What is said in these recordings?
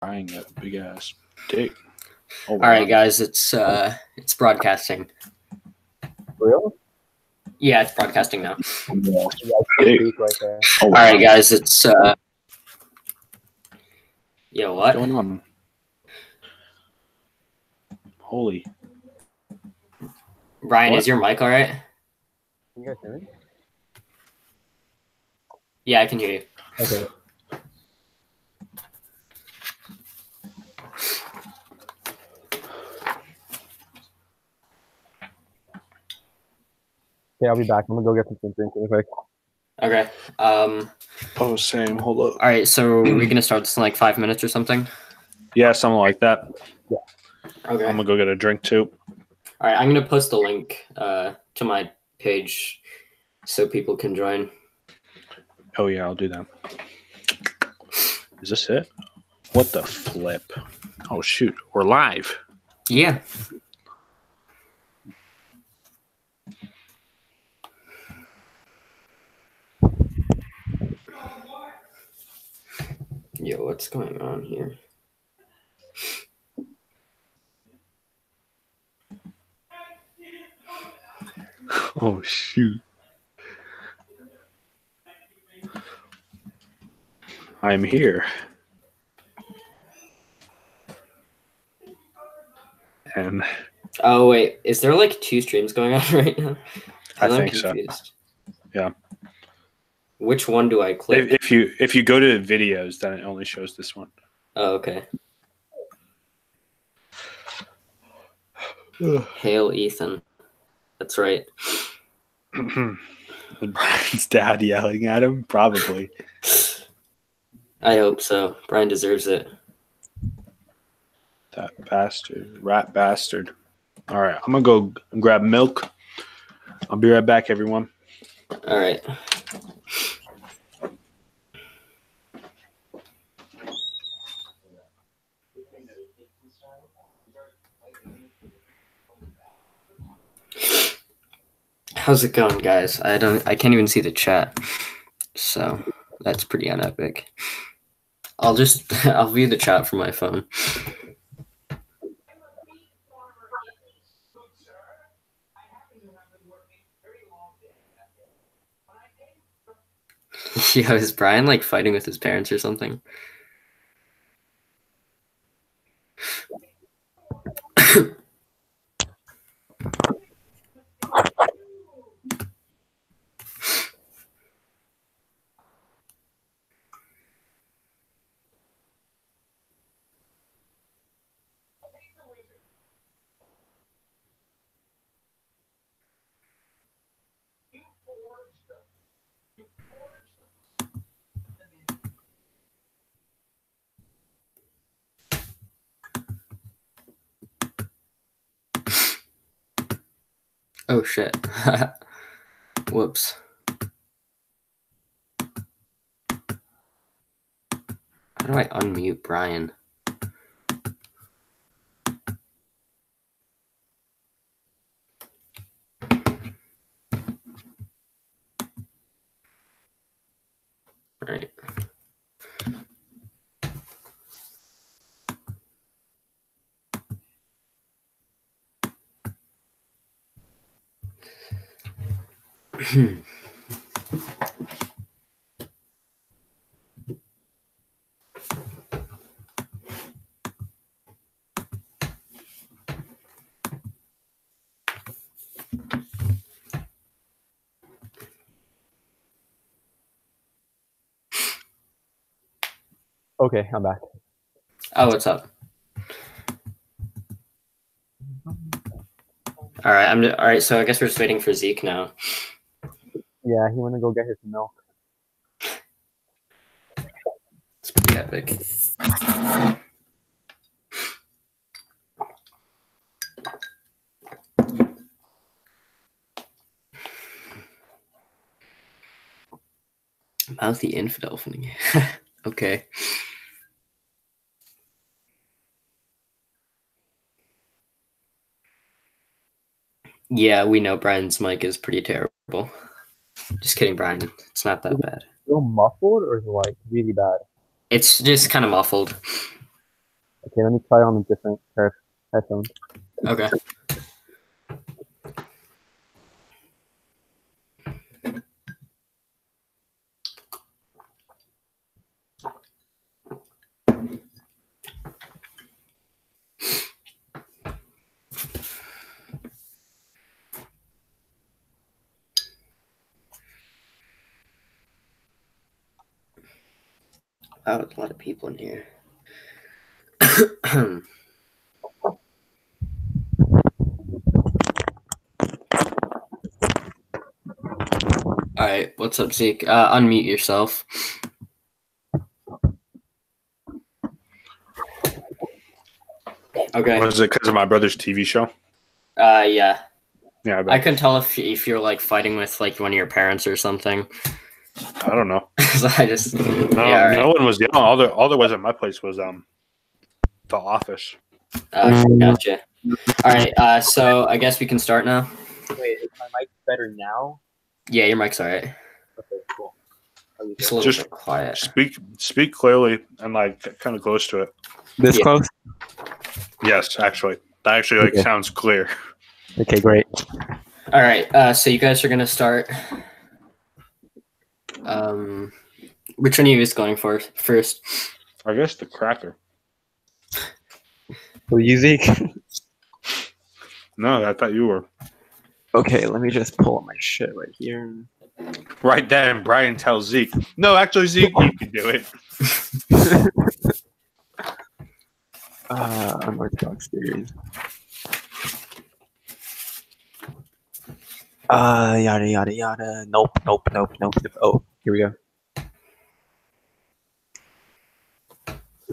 Trying a big ass dick. Oh, wow. All right, guys, it's broadcasting. Real? Yeah, it's broadcasting now. Yeah, peak right there. Oh, wow. All right, guys, it's Yo, what? What's going on? Holy. Brian, is your mic all right? Can you guys hear me? Yeah, I can hear you. Okay. Okay, I'll be back. I'm gonna go get some drinks real quick. Okay. Oh, same. Hold up. All right, so we're gonna start this in like 5 minutes or something. Yeah, something like that. Yeah. Okay. I'm gonna go get a drink too. All right, I'm gonna post the link to my page so people can join. Oh yeah, I'll do that. Is this it? What the flip? Oh shoot, we're live. Yeah. Yo, what's going on here? Oh shoot. I'm here. And oh wait, is there like 2 streams going on right now? I think confused. So. Yeah. Which one do I click? If you go to videos, then it only shows this one. Oh, okay. Hail Ethan. That's right. Brian's dad yelling at him? Probably. I hope so. Brian deserves it. That bastard. Rat bastard. All right. I'm going to go grab milk. I'll be right back, everyone. All right. How's it going, guys? I can't even see the chat. So that's pretty unepic. I'll view the chat from my phone. Yo, is Brian like fighting with his parents or something? Oh shit. Whoops. How do I unmute Brian? Right. Okay, I'm back. Oh, what's up? All right, all right. So I guess we're just waiting for Zeke now. Yeah, he went to go get his milk. It's pretty epic. Mouthy Infidel. Okay. Yeah, we know Brian's mic is pretty terrible. Just kidding, Brian. It's not that bad. Still muffled or is it like really bad? It's just kind of muffled. Okay, let me try on a different pair of headphones. Okay. Oh, there's a lot of people in here. All right, what's up, Zeke? Unmute yourself. Okay. Was it because of my brother's TV show? Yeah. Yeah, I bet. I couldn't tell if you're like fighting with like one of your parents or something. I don't know. So I just No one was yelling. All there was at my place was The Office. Gotcha. All right. So I guess we can start now. Wait, is my mic better now? Yeah, your mic's all right. Okay, cool. Just a little Just bit quiet. Speak clearly and like kind of close to it. This Yeah. close? Yes, actually, that actually like Okay. sounds clear. Okay, great. All right. So you guys are gonna start. Which one of you is going for first? I guess the cracker. Will you, Zeke? No, I thought you were. Okay, let me just pull up my shit right here. Right then, Brian tells Zeke. No, actually, Zeke, you can do it. Unorthodox Theory. Yada yada yada. Nope. Oh, here we go.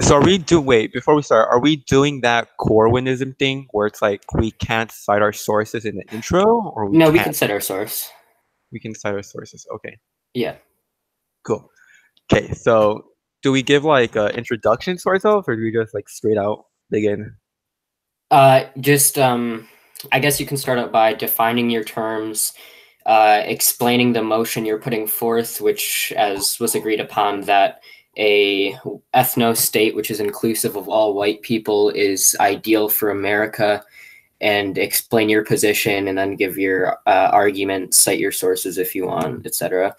So wait, before we start, are we doing that Corwinism thing where it's like we can't cite our sources in the intro, or No, we can cite our source. We can cite our sources. Okay, Yeah. cool. Okay, so do we give like an introduction to ourselves, or do we just like straight out begin? I guess you can start out by defining your terms, explaining the motion you're putting forth, which, as was agreed upon, that a ethnostate, which is inclusive of all white people, is ideal for America, and explain your position, and then give your argument, cite your sources if you want, etc.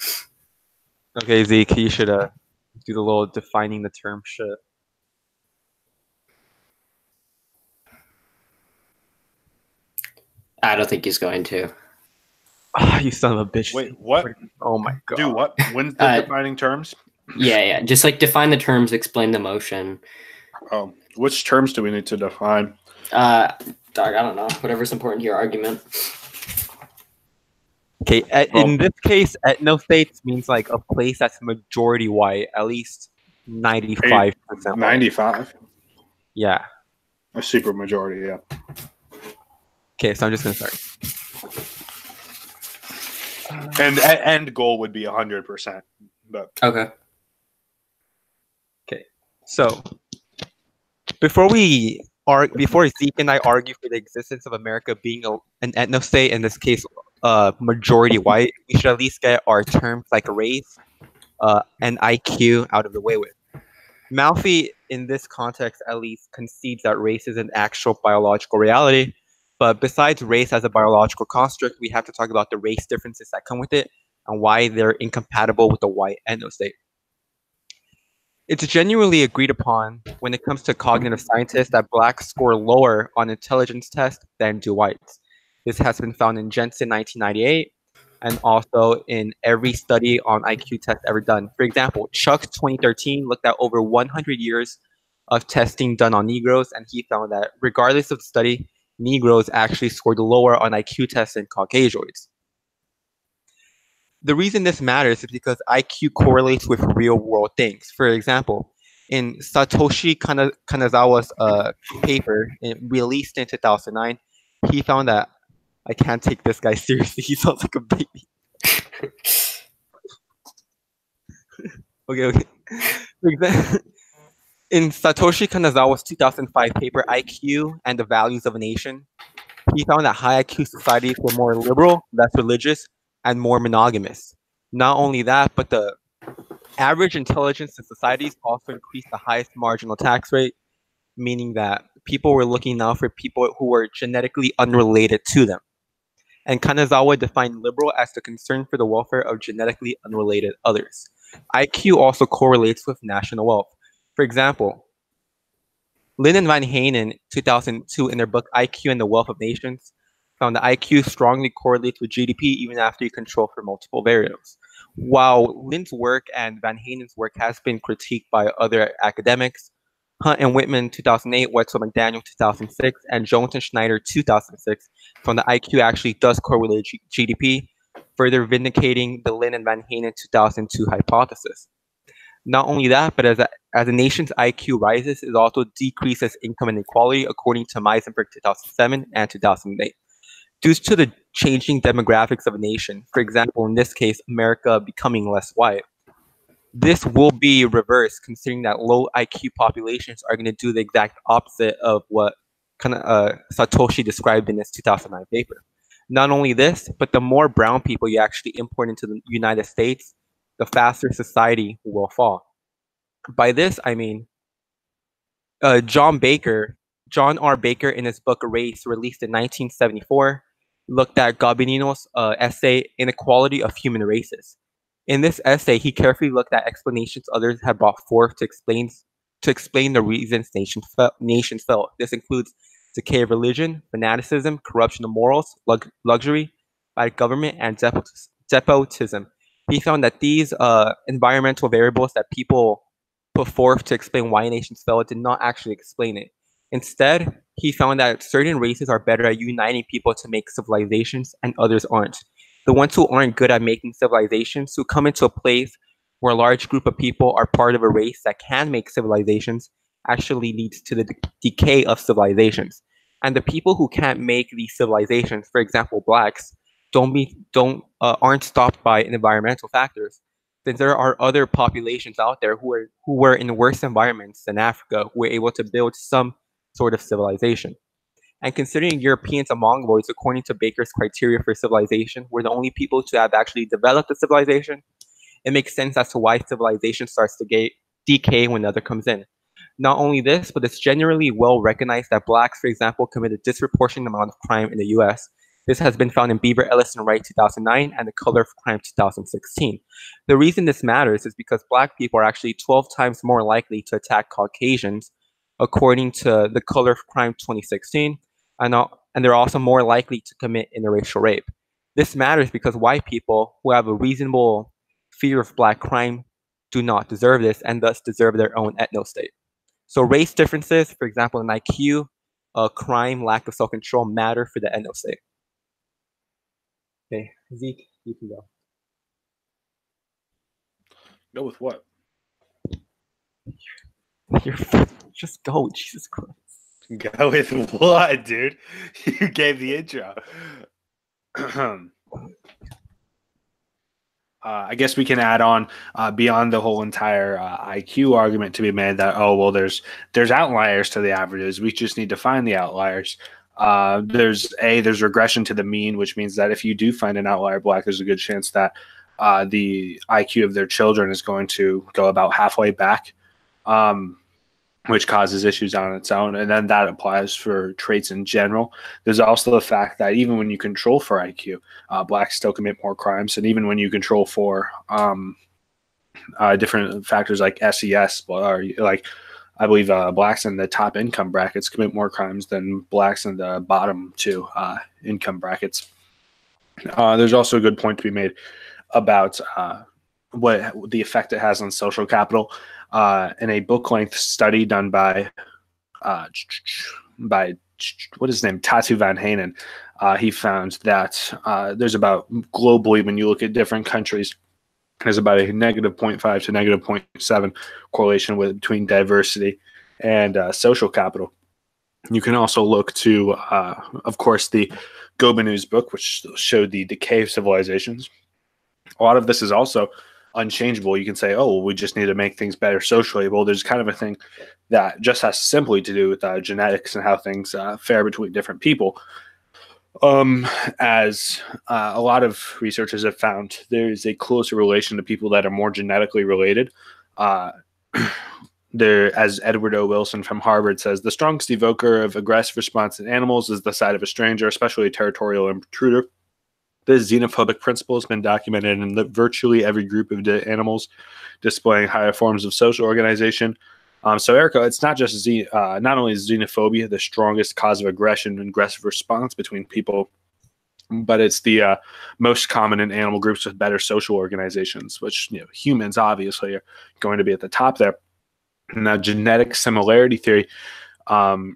Okay, Zeke, you should do the little defining the term shit. I don't think he's going to. You son of a bitch. Wait, what? Oh my god. Do what? When's the defining terms? Yeah. Just like define the terms, explain the motion. Oh, which terms do we need to define? Dog, I don't know. Whatever's important to your argument. Okay, in this case, ethnostates means like a place that's majority white, at least 95%. 95? Yeah. A super majority, yeah. Okay, so I'm just gonna start. And end goal would be 100%. But Okay. So before Zeke and I argue for the existence of America being an ethnostate, in this case, majority white, we should at least get our terms like race and IQ out of the way with. Mouthy, in this context, at least concedes that race is an actual biological reality. But besides race as a biological construct, we have to talk about the race differences that come with it and why they're incompatible with the white ethnostate. It's genuinely agreed upon when it comes to cognitive scientists that blacks score lower on intelligence tests than do whites. This has been found in Jensen 1998 and also in every study on IQ test ever done. For example, Chuck's 2013 looked at over 100 years of testing done on Negroes, and he found that regardless of the study, Negroes actually scored lower on IQ tests than Caucasians. The reason this matters is because IQ correlates with real-world things. For example, in Satoshi Kanazawa's paper released in 2009, he found that I can't take this guy seriously. He sounds like a baby. Okay. In Satoshi Kanazawa's 2005 paper, IQ and the Values of a Nation, he found that high IQ societies were more liberal, less religious, and more monogamous. Not only that, but the average intelligence in societies also increased the highest marginal tax rate, meaning that people were looking now for people who were genetically unrelated to them. And Kanazawa defined liberal as the concern for the welfare of genetically unrelated others. IQ also correlates with national wealth. For example, Lynn and Van Hanen, 2002, in their book IQ and the Wealth of Nations, found that IQ strongly correlates with GDP even after you control for multiple variables. While Lynn's work and Van Hanen's work has been critiqued by other academics, Hunt and Whitman, 2008, Wetzel McDaniel, 2006, and Jones and Schneider, 2006, found that IQ actually does correlate with GDP, further vindicating the Lynn and Van Hanen 2002 hypothesis. Not only that, but as a nation's IQ rises, it also decreases income inequality, according to Meisenberg 2007 and 2008. Due to the changing demographics of a nation, for example, in this case, America becoming less white, this will be reversed, considering that low IQ populations are going to do the exact opposite of what Satoshi described in his 2009 paper. Not only this, but the more brown people you actually import into the United States, the faster society will fall. By this, I mean John R. Baker, in his book Race, released in 1974, looked at Gabinino's essay Inequality of Human Races. In this essay, he carefully looked at explanations others had brought forth to explain the reasons nations fell. This includes decay of religion, fanaticism, corruption of morals, luxury, bad government, and despotism. He found that these environmental variables that people put forth to explain why nations fell did not actually explain it. Instead, he found that certain races are better at uniting people to make civilizations and others aren't. The ones who aren't good at making civilizations, who come into a place where a large group of people are part of a race that can make civilizations, actually leads to the decay of civilizations. And the people who can't make these civilizations, for example, blacks, aren't stopped by environmental factors. Since there are other populations out there who were in worse environments than Africa, who were able to build some sort of civilization. And considering Europeans and Mongoloids, according to Baker's criteria for civilization, were the only people to have actually developed a civilization, it makes sense as to why civilization starts to decay when another comes in. Not only this, but it's generally well recognized that blacks, for example, commit a disproportionate amount of crime in the US. This has been found in Beaver, Ellison, Wright 2009 and The Color of Crime 2016. The reason this matters is because black people are actually 12 times more likely to attack Caucasians, according to The Color of Crime 2016, and they're also more likely to commit interracial rape. This matters because white people who have a reasonable fear of black crime do not deserve this and thus deserve their own ethnostate. So race differences, for example, in IQ, crime, lack of self-control matter for the ethnostate. Okay, Zeke, you can go. Go with what? Just go, Jesus Christ. Go with what, dude? You gave the intro. I guess we can add on beyond the whole entire IQ argument to be made that, oh, well, there's outliers to the averages. We just need to find the outliers. There's regression to the mean, which means that if you do find an outlier black, there's a good chance that the IQ of their children is going to go about halfway back, which causes issues on its own. And then that applies for traits in general. There's also the fact that even when you control for IQ, blacks still commit more crimes. And even when you control for different factors like SES, or like I believe blacks in the top income brackets commit more crimes than blacks in the bottom two income brackets. There's also a good point to be made about what the effect it has on social capital. In a book-length study done by what is his name, Tatu Van Hanen, he found that there's about, globally, when you look at different countries, there's about a -0.5 to -0.7 correlation between diversity and social capital. You can also look to, of course, the Gobineau's book, which showed the decay of civilizations. A lot of this is also unchangeable. You can say, oh, well, we just need to make things better socially. Well, there's kind of a thing that just has simply to do with genetics and how things fare between different people. As a lot of researchers have found, there is a closer relation to people that are more genetically related there, as Edward O. Wilson from Harvard says, the strongest evoker of aggressive response in animals is the sight of a stranger, especially a territorial intruder. This xenophobic principle has been documented in virtually every group of animals displaying higher forms of social organization. So, Erica, it's not just not only is xenophobia the strongest cause of aggression and aggressive response between people, but it's the most common in animal groups with better social organizations, which humans obviously are going to be at the top there. Now, genetic similarity theory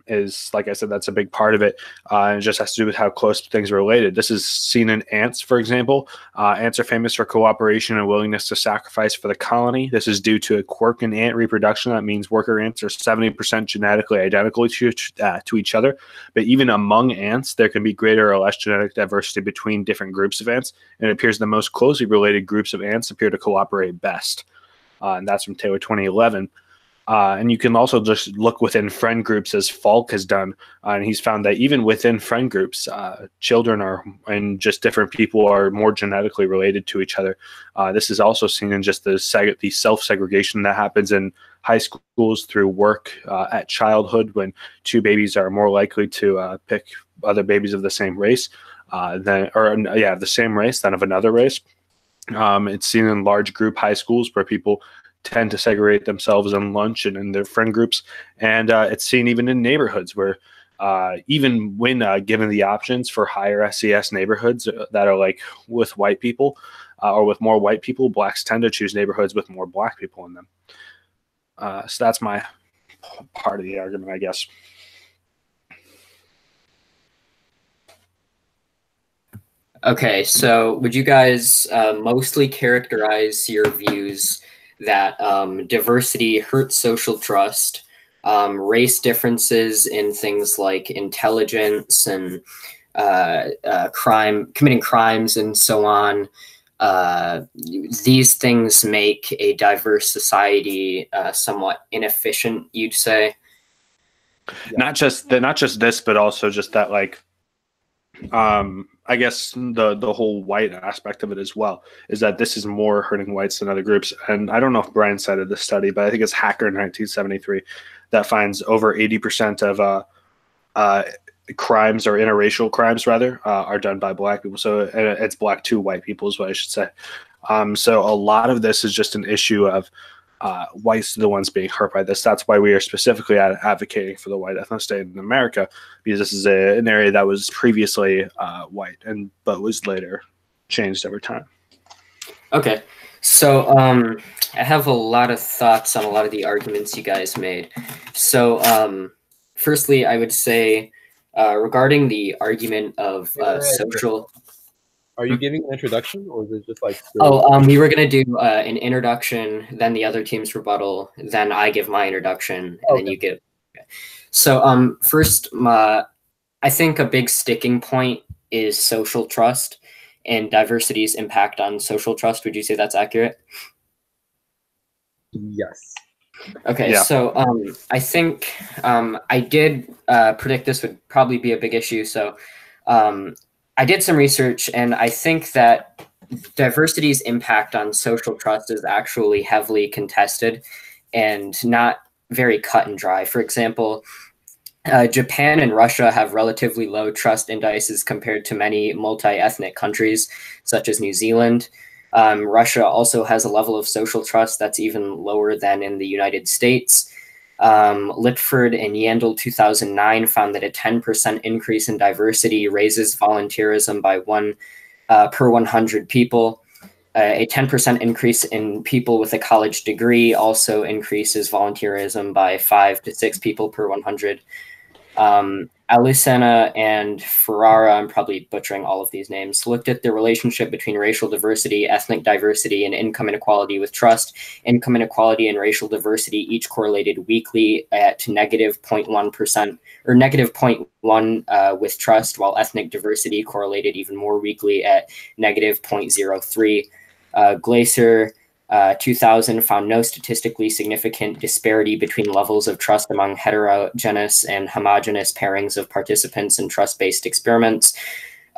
is, like I said, that's a big part of it. And it just has to do with how close things are related. This is seen in ants, for example. Ants are famous for cooperation and willingness to sacrifice for the colony. This is due to a quirk in ant reproduction. That means worker ants are 70% genetically identical to each other. But even among ants, there can be greater or less genetic diversity between different groups of ants. And it appears the most closely related groups of ants appear to cooperate best. And that's from Taylor 2011. And you can also just look within friend groups, as Falk has done, and he's found that even within friend groups, children and just different people are more genetically related to each other. This is also seen in just the self-segregation that happens in high schools through work at childhood, when two babies are more likely to pick other babies of the same race the same race than of another race. It's seen in large group high schools where people tend to segregate themselves in lunch and in their friend groups. And it's seen even in neighborhoods where even when given the options for higher SES neighborhoods that are like with white people or with more white people, blacks tend to choose neighborhoods with more black people in them. So that's my part of the argument, I guess. Okay, so would you guys mostly characterize your views that diversity hurts social trust, race differences in things like intelligence and committing crimes and so on, these things make a diverse society somewhat inefficient, you'd say? Not just this, but also just that, like, I guess the whole white aspect of it as well is that this is more hurting whites than other groups. And I don't know if Brian cited this study, but I think it's Hacker 1973 that finds over 80% of crimes, or interracial crimes rather, are done by black people. So it's black to white people is what I should say. So a lot of this is just an issue of whites are the ones being hurt by this. That's why we are specifically advocating for the white ethnostate in America, because this is an area that was previously white but was later changed over time. Okay, so I have a lot of thoughts on a lot of the arguments you guys made. So firstly, I would say regarding the argument of social... Are you giving an introduction, or is it just like... we were going to do an introduction, then the other team's rebuttal, then I give my introduction, and then you give... Okay. So first, I think a big sticking point is social trust and diversity's impact on social trust. Would you say that's accurate? Yes. Okay, yeah. So I think I did predict this would probably be a big issue, so... I did some research, and I think that diversity's impact on social trust is actually heavily contested and not very cut and dry. For example, Japan and Russia have relatively low trust indices compared to many multi-ethnic countries, such as New Zealand. Russia also has a level of social trust that's even lower than in the United States. Litford and Yandel 2009 found that a 10% increase in diversity raises volunteerism by 1 per 100 people. A 10% increase in people with a college degree also increases volunteerism by 5 to 6 people per 100. Alicena and Ferrara, I'm probably butchering all of these names, looked at the relationship between racial diversity, ethnic diversity, and income inequality with trust. Income inequality and racial diversity each correlated weakly at negative 0.1%, or negative 0.1 with trust, while ethnic diversity correlated even more weakly at negative 0.03. Glaser 2000 found no statistically significant disparity between levels of trust among heterogeneous and homogeneous pairings of participants in trust-based experiments.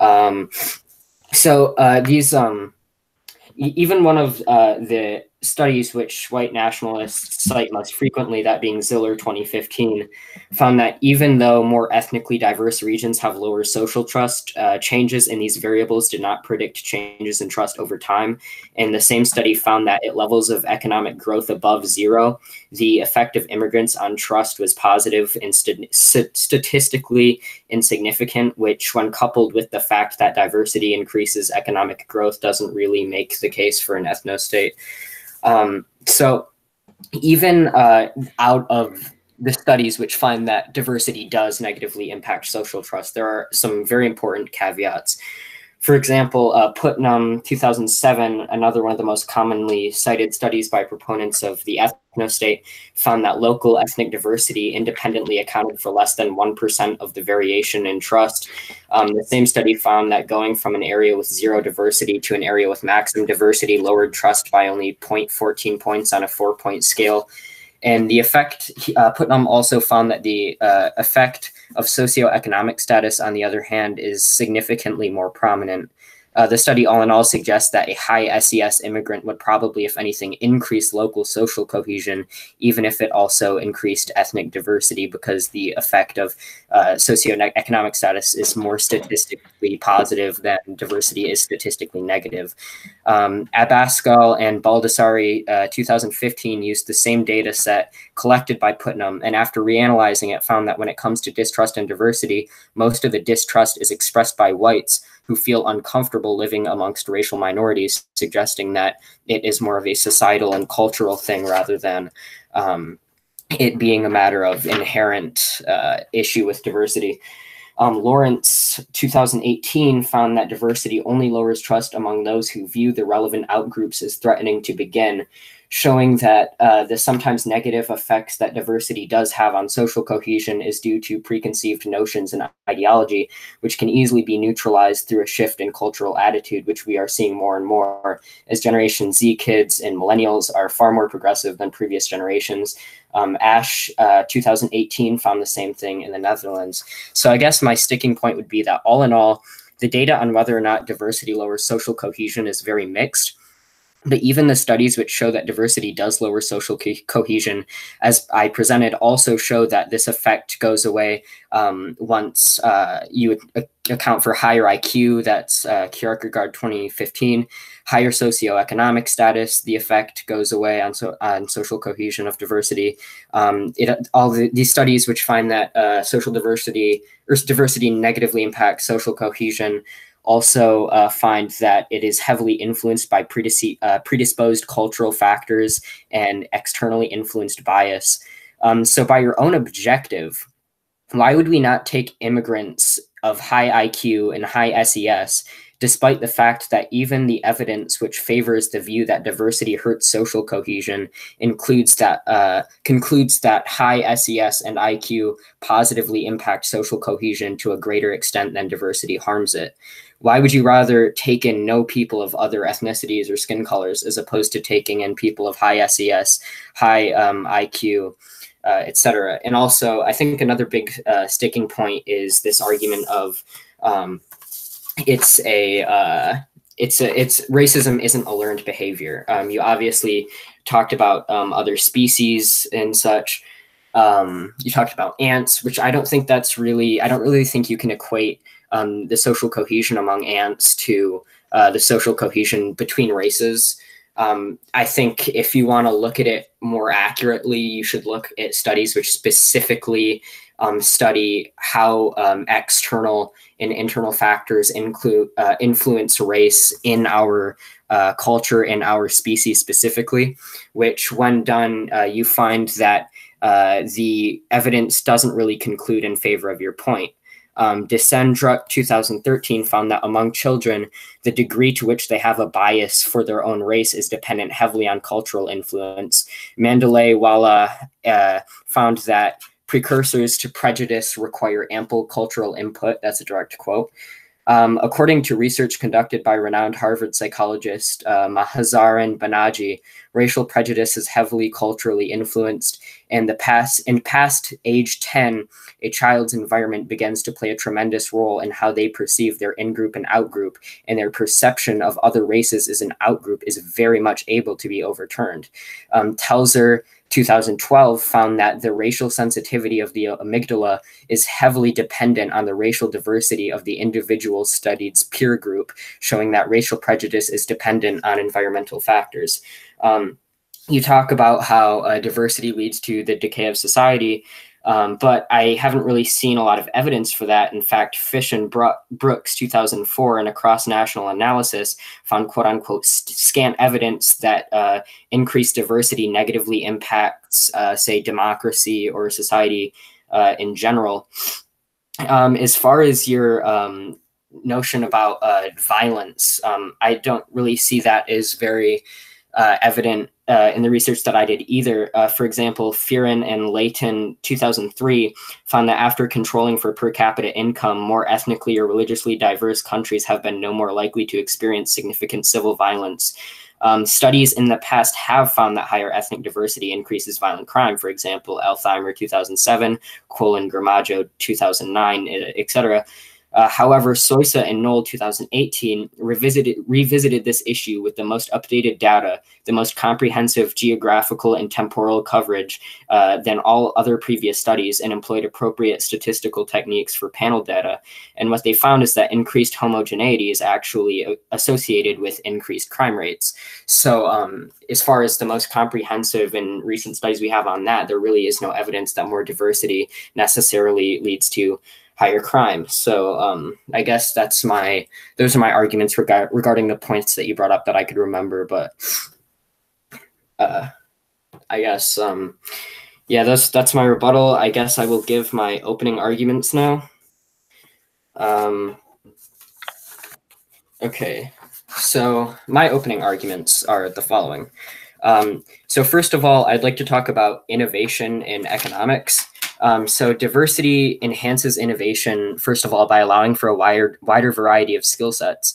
These even one of the studies which white nationalists cite most frequently, that being Ziller 2015, found that even though more ethnically diverse regions have lower social trust, changes in these variables did not predict changes in trust over time. And the same study found that at levels of economic growth above zero, the effect of immigrants on trust was positive and statistically insignificant, which, when coupled with the fact that diversity increases economic growth, doesn't really make the case for an ethnostate. So even out of the studies which find that diversity does negatively impact social trust, there are some very important caveats. For example, Putnam 2007, another one of the most commonly cited studies by proponents of the ethnostate, found that local ethnic diversity independently accounted for less than 1% of the variation in trust. The same study found that going from an area with zero diversity to an area with maximum diversity lowered trust by only 0.14 points on a 4-point scale. And the effect, Putnam also found that the effect of socioeconomic status, on the other hand, is significantly more prominent. The study all in all suggests that a high SES immigrant would probably, if anything, increase local social cohesion, even if it also increased ethnic diversity, because the effect of socioeconomic status is more statistically positive than diversity is statistically negative. Abascal and Baldessari 2015 used the same data set collected by Putnam, and after reanalyzing it, found that when it comes to distrust and diversity, most of the distrust is expressed by whites who feel uncomfortable living amongst racial minorities, suggesting that it is more of a societal and cultural thing rather than it being a matter of inherent issue with diversity. Lawrence 2018 found that diversity only lowers trust among those who view the relevant outgroups as threatening to begin, showing that the sometimes negative effects that diversity does have on social cohesion is due to preconceived notions and ideology, which can easily be neutralized through a shift in cultural attitude, which we are seeing more and more as Generation Z kids and millennials are far more progressive than previous generations. Ash 2018 found the same thing in the Netherlands. So I guess my sticking point would be that all in all, the data on whether or not diversity lowers social cohesion is very mixed. But even the studies which show that diversity does lower social cohesion, as I presented, also show that this effect goes away once you account for higher IQ. That's Kierkegaard 2015. Higher socioeconomic status, the effect goes away on social cohesion of diversity. These studies which find that social diversity or diversity negatively impacts social cohesion also find that it is heavily influenced by predisposed cultural factors and externally influenced bias. So by your own objective, why would we not take immigrants of high IQ and high SES, despite the fact that even the evidence which favors the view that diversity hurts social cohesion concludes that high SES and IQ positively impact social cohesion to a greater extent than diversity harms it? Why would you rather take in no people of other ethnicities or skin colors as opposed to taking in people of high SES, high IQ, etc.? And also, I think another big sticking point is this argument of racism isn't a learned behavior. You obviously talked about other species and such. You talked about ants, which I don't really think you can equate the social cohesion among ants to the social cohesion between races. I think if you want to look at it more accurately, you should look at studies which specifically study how external and internal factors influence race in our culture and our species specifically, which when done, you find that the evidence doesn't really conclude in favor of your point. Descendruck 2013 found that among children, the degree to which they have a bias for their own race is dependent heavily on cultural influence. Mandalay-Walla found that precursors to prejudice require ample cultural input. That's a direct quote. According to research conducted by renowned Harvard psychologist Mahazaran Banaji, racial prejudice is heavily culturally influenced, and past age 10, a child's environment begins to play a tremendous role in how they perceive their in-group and out-group, and their perception of other races as an out-group is very much able to be overturned. Telzer 2012 found that the racial sensitivity of the amygdala is heavily dependent on the racial diversity of the individual studied's peer group, showing that racial prejudice is dependent on environmental factors. You talk about how diversity leads to the decay of society, but I haven't really seen a lot of evidence for that. In fact, Fish and Brooks 2004 in a cross-national analysis found quote-unquote scant evidence that increased diversity negatively impacts, say, democracy or society in general. As far as your notion about violence, I don't really see that as very evident in the research that I did either. For example, Fearon and Layton 2003 found that after controlling for per capita income, more ethnically or religiously diverse countries have been no more likely to experience significant civil violence. Studies in the past have found that higher ethnic diversity increases violent crime. For example, Altheimer 2007, Quillen Gramajo 2009, etc. However, Soisa and Knoll 2018 revisited this issue with the most updated data, the most comprehensive geographical and temporal coverage than all other previous studies, and employed appropriate statistical techniques for panel data. And what they found is that increased homogeneity is actually associated with increased crime rates. So as far as the most comprehensive and recent studies we have on that, there really is no evidence that more diversity necessarily leads to higher crime. So I guess those are my arguments regarding the points that you brought up that I could remember. But I guess yeah, that's my rebuttal. I guess I will give my opening arguments now. Okay, so my opening arguments are the following. So first of all, I'd like to talk about innovation in economics. So diversity enhances innovation, first of all, by allowing for a wider variety of skill sets.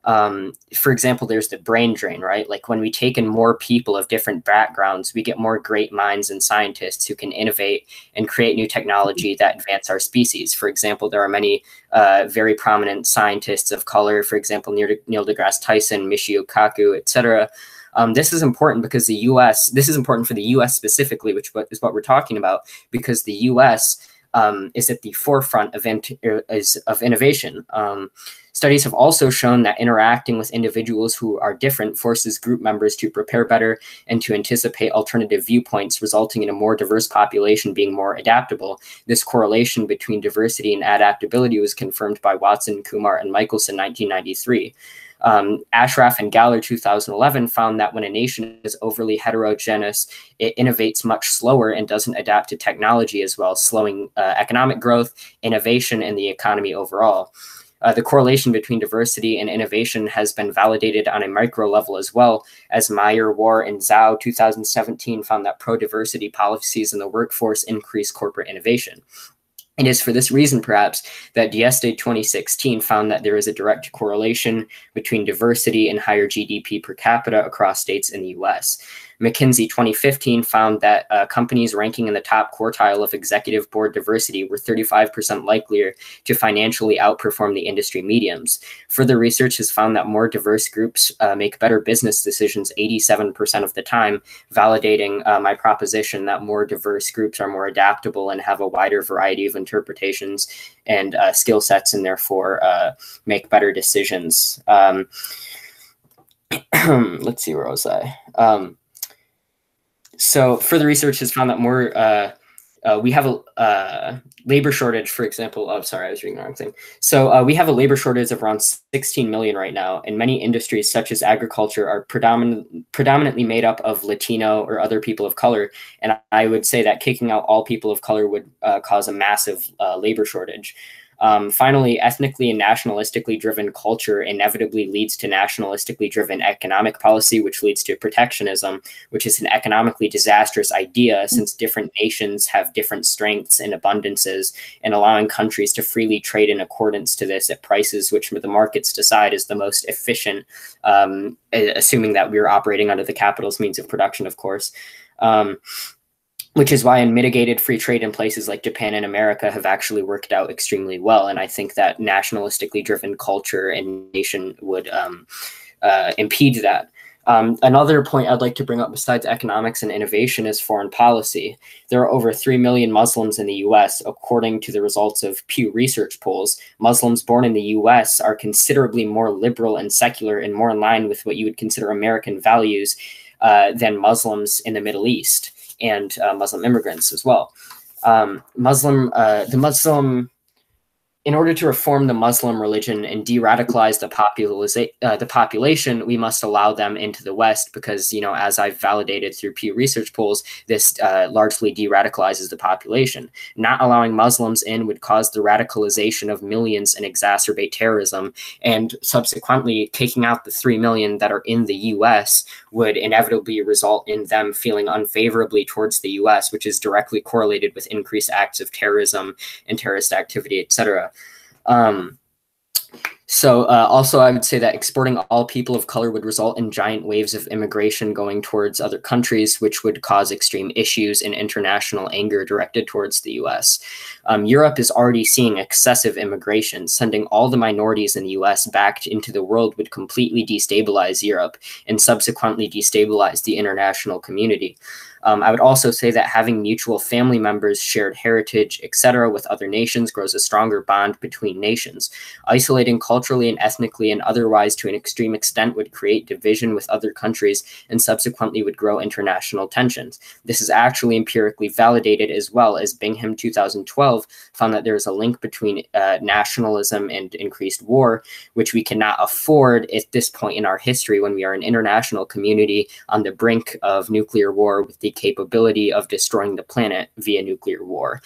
For example, there's the brain drain, right? Like when we take in more people of different backgrounds, we get more great minds and scientists who can innovate and create new technology that advance our species. For example, there are many very prominent scientists of color, for example, Neil deGrasse Tyson, Michio Kaku, etc. This is important because this is important for the US specifically, which is what we're talking about, because the US is at the forefront of innovation. Studies have also shown that interacting with individuals who are different forces group members to prepare better and to anticipate alternative viewpoints, resulting in a more diverse population being more adaptable. This correlation between diversity and adaptability was confirmed by Watson, Kumar, and Michelson in 1993. Ashraf and Galler 2011 found that when a nation is overly heterogeneous, it innovates much slower and doesn't adapt to technology as well, slowing economic growth, innovation, and the economy overall. The correlation between diversity and innovation has been validated on a micro level as well, as Meyer, War, and Zhao 2017 found that pro-diversity policies in the workforce increase corporate innovation. It is for this reason, perhaps, that Dieste 2016 found that there is a direct correlation between diversity and higher GDP per capita across states in the US. McKinsey 2015 found that companies ranking in the top quartile of executive board diversity were 35% likelier to financially outperform the industry medians. Further research has found that more diverse groups make better business decisions 87% of the time, validating my proposition that more diverse groups are more adaptable and have a wider variety of interpretations and skill sets, and therefore make better decisions. Let's see, where was I? So further research has found that more, we have a labor shortage, for example. Oh, sorry, I was reading the wrong thing. So we have a labor shortage of around 16 million right now, and many industries such as agriculture are predominantly made up of Latino or other people of color. And I would say that kicking out all people of color would cause a massive labor shortage. Finally, ethnically and nationalistically driven culture inevitably leads to nationalistically driven economic policy, which leads to protectionism, which is an economically disastrous idea since different nations have different strengths and abundances, and allowing countries to freely trade in accordance to this at prices which the markets decide is the most efficient, assuming that we're operating under the capitalist means of production, of course. Which is why in mitigated free trade in places like Japan and America have actually worked out extremely well. And I think that nationalistically driven culture and nation would impede that. Another point I'd like to bring up besides economics and innovation is foreign policy. There are over 3 million Muslims in the US, according to the results of Pew Research polls. Muslims born in the US are considerably more liberal and secular and more in line with what you would consider American values than Muslims in the Middle East and Muslim immigrants as well. In order to reform the Muslim religion and de-radicalize the population, we must allow them into the West because, you know, as I've validated through Pew Research polls, this largely de-radicalizes the population. Not allowing Muslims in would cause the radicalization of millions and exacerbate terrorism, and subsequently taking out the 3 million that are in the U.S. would inevitably result in them feeling unfavorably towards the U.S., which is directly correlated with increased acts of terrorism and terrorist activity, etc. Also, I would say that exporting all people of color would result in giant waves of immigration going towards other countries, which would cause extreme issues and international anger directed towards the US. Europe is already seeing excessive immigration. Sending all the minorities in the US back into the world would completely destabilize Europe and subsequently destabilize the international community. I would also say that having mutual family members, shared heritage, etc. with other nations grows a stronger bond between nations. Isolating culturally and ethnically and otherwise to an extreme extent would create division with other countries and subsequently would grow international tensions. This is actually empirically validated, as well as Bingham 2012 found that there is a link between nationalism and increased war, which we cannot afford at this point in our history when we are an international community on the brink of nuclear war with the capability of destroying the planet via nuclear war.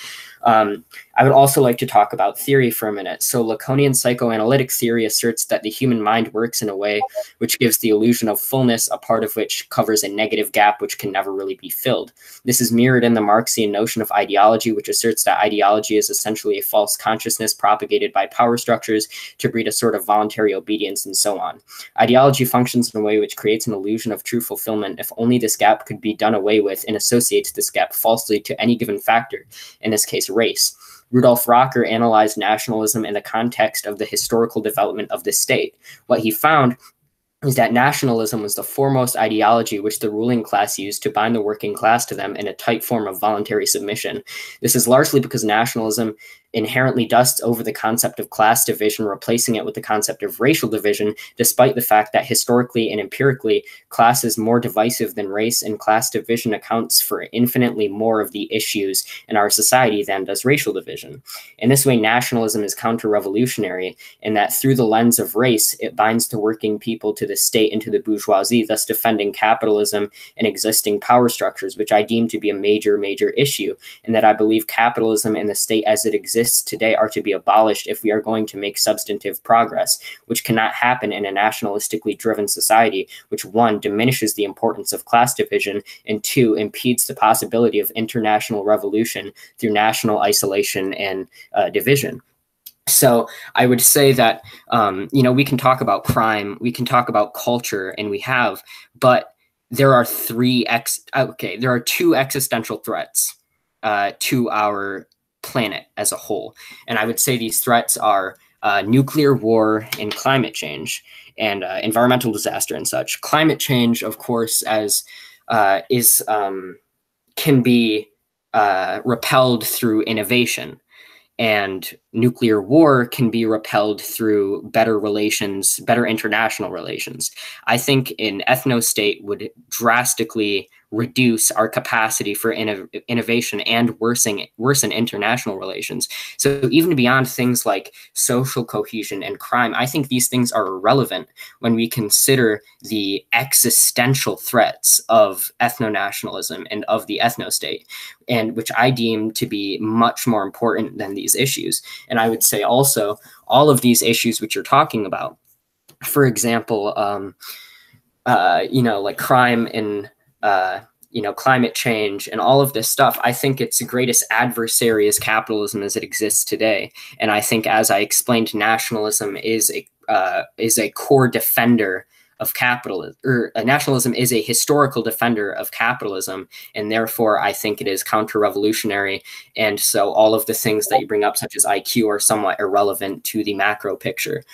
I would also like to talk about theory for a minute. So Lacanian psychoanalytic theory asserts that the human mind works in a way which gives the illusion of fullness, a part of which covers a negative gap which can never really be filled. This is mirrored in the Marxian notion of ideology, which asserts that ideology is essentially a false consciousness propagated by power structures to breed a sort of voluntary obedience and so on. Ideology functions in a way which creates an illusion of true fulfillment if only this gap could be done away with, and associates this gap falsely to any given factor, in this case race. Rudolf Rocker analyzed nationalism in the context of the historical development of the state. What he found is that nationalism was the foremost ideology which the ruling class used to bind the working class to them in a tight form of voluntary submission. This is largely because nationalism inherently dusts over the concept of class division, replacing it with the concept of racial division, despite the fact that historically and empirically, class is more divisive than race, and class division accounts for infinitely more of the issues in our society than does racial division. In this way, nationalism is counter-revolutionary in that through the lens of race, it binds the working people to the state and to the bourgeoisie, thus defending capitalism and existing power structures, which I deem to be a major, major issue, and that I believe capitalism and the state as it exists today are to be abolished if we are going to make substantive progress, which cannot happen in a nationalistically driven society, which one, diminishes the importance of class division, and two, impedes the possibility of international revolution through national isolation and division. So I would say that, we can talk about crime, we can talk about culture, and we have, but there are there are two existential threats to our planet as a whole. And I would say these threats are nuclear war and climate change and environmental disaster and such. Climate change, of course, can be repelled through innovation. And nuclear war can be repelled through better relations, better international relations. I think an ethnostate would drastically reduce our capacity for innovation and worsen international relations. So even beyond things like social cohesion and crime, I think these things are irrelevant when we consider the existential threats of ethno-nationalism and of the ethnostate, and which I deem to be much more important than these issues. And I would say also all of these issues which you're talking about, for example, like crime and climate change and all of this stuff, I think its greatest adversary is capitalism as it exists today. And I think, as I explained, nationalism is a core defender of capitalism, or nationalism is a historical defender of capitalism, and therefore I think it is counter-revolutionary. And so all of the things that you bring up, such as IQ, are somewhat irrelevant to the macro picture.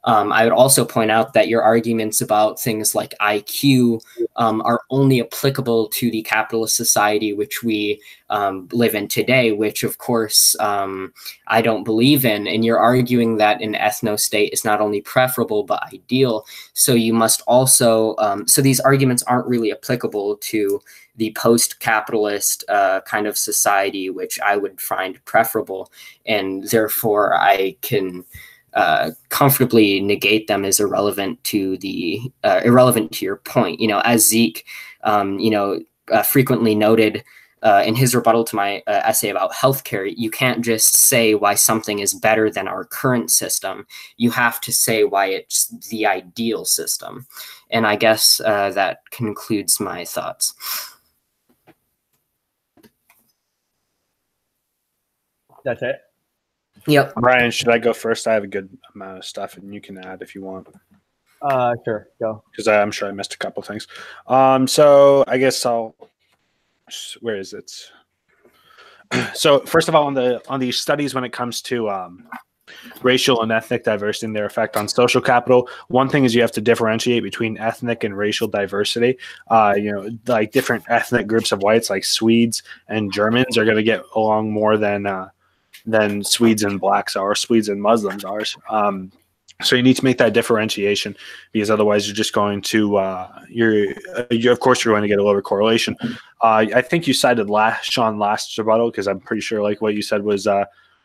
I would also point out that your arguments about things like IQ are only applicable to the capitalist society which we live in today, which of course I don't believe in. And you're arguing that an ethno-state is not only preferable but ideal. So you must also, so these arguments aren't really applicable to the post-capitalist kind of society, which I would find preferable. And therefore I can comfortably negate them as irrelevant to your point. As Zeke, frequently noted in his rebuttal to my essay about healthcare, you can't just say why something is better than our current system. You have to say why it's the ideal system. And I guess that concludes my thoughts. That's it. Yep. Brian, should I go first? I have a good amount of stuff, and you can add if you want. Sure, go. Because I'm sure I missed a couple things. So I guess I'll. Where is it? So first of all, on the studies when it comes to racial and ethnic diversity and their effect on social capital, one thing is you have to differentiate between ethnic and racial diversity. Like different ethnic groups of whites, like Swedes and Germans, are going to get along more than Swedes and blacks are, Swedes and Muslims are. So you need to make that differentiation, because otherwise you're just going to you're of course you're going to get a lower correlation. I think you cited Sean last rebuttal, because I'm pretty sure like what you said was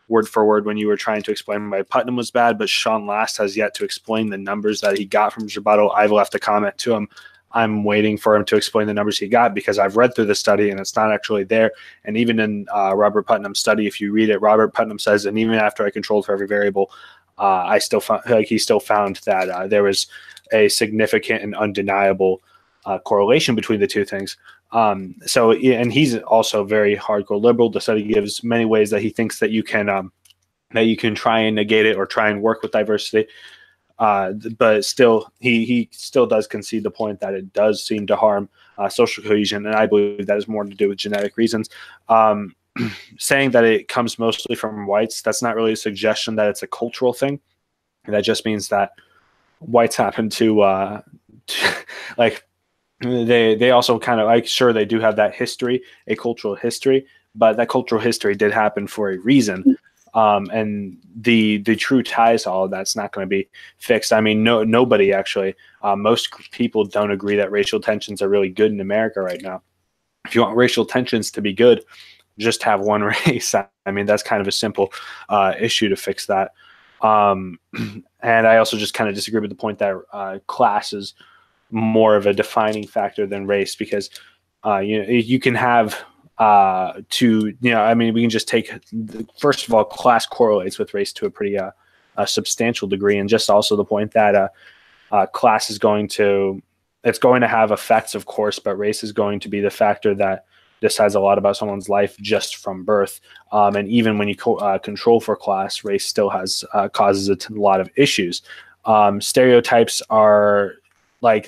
word for word when you were trying to explain why Putnam was bad, but Sean last has yet to explain the numbers that he got from his rebuttal. I've left a comment to him. I'm waiting for him to explain the numbers he got, because I've read through the study and it's not actually there. And even in Robert Putnam's study, if you read it, Robert Putnam says, and even after I controlled for every variable, I still found, he still found that there was a significant and undeniable correlation between the two things. And he's also very hardcore liberal. The study gives many ways that he thinks that you can try and negate it or try and work with diversity. But still, he still does concede the point that it does seem to harm social cohesion, and I believe that is more to do with genetic reasons. Saying that it comes mostly from whites, that's not really a suggestion that it's a cultural thing. That just means that whites happen to like they also kind of, like, sure, they do have that history, a cultural history, but that cultural history did happen for a reason. And the true ties to all of that's not going to be fixed. I mean, nobody actually, most people don't agree that racial tensions are really good in America right now. If you want racial tensions to be good, just have one race. I mean, that's kind of a simple issue to fix that. And I also just kind of disagree with the point that class is more of a defining factor than race, because you can have I mean, we can just take, first of all, class correlates with race to a pretty substantial degree, and just also the point that class is going to have effects, of course, but race is going to be the factor that decides a lot about someone's life just from birth. And even when you control for class, race still causes a lot of issues. Stereotypes are a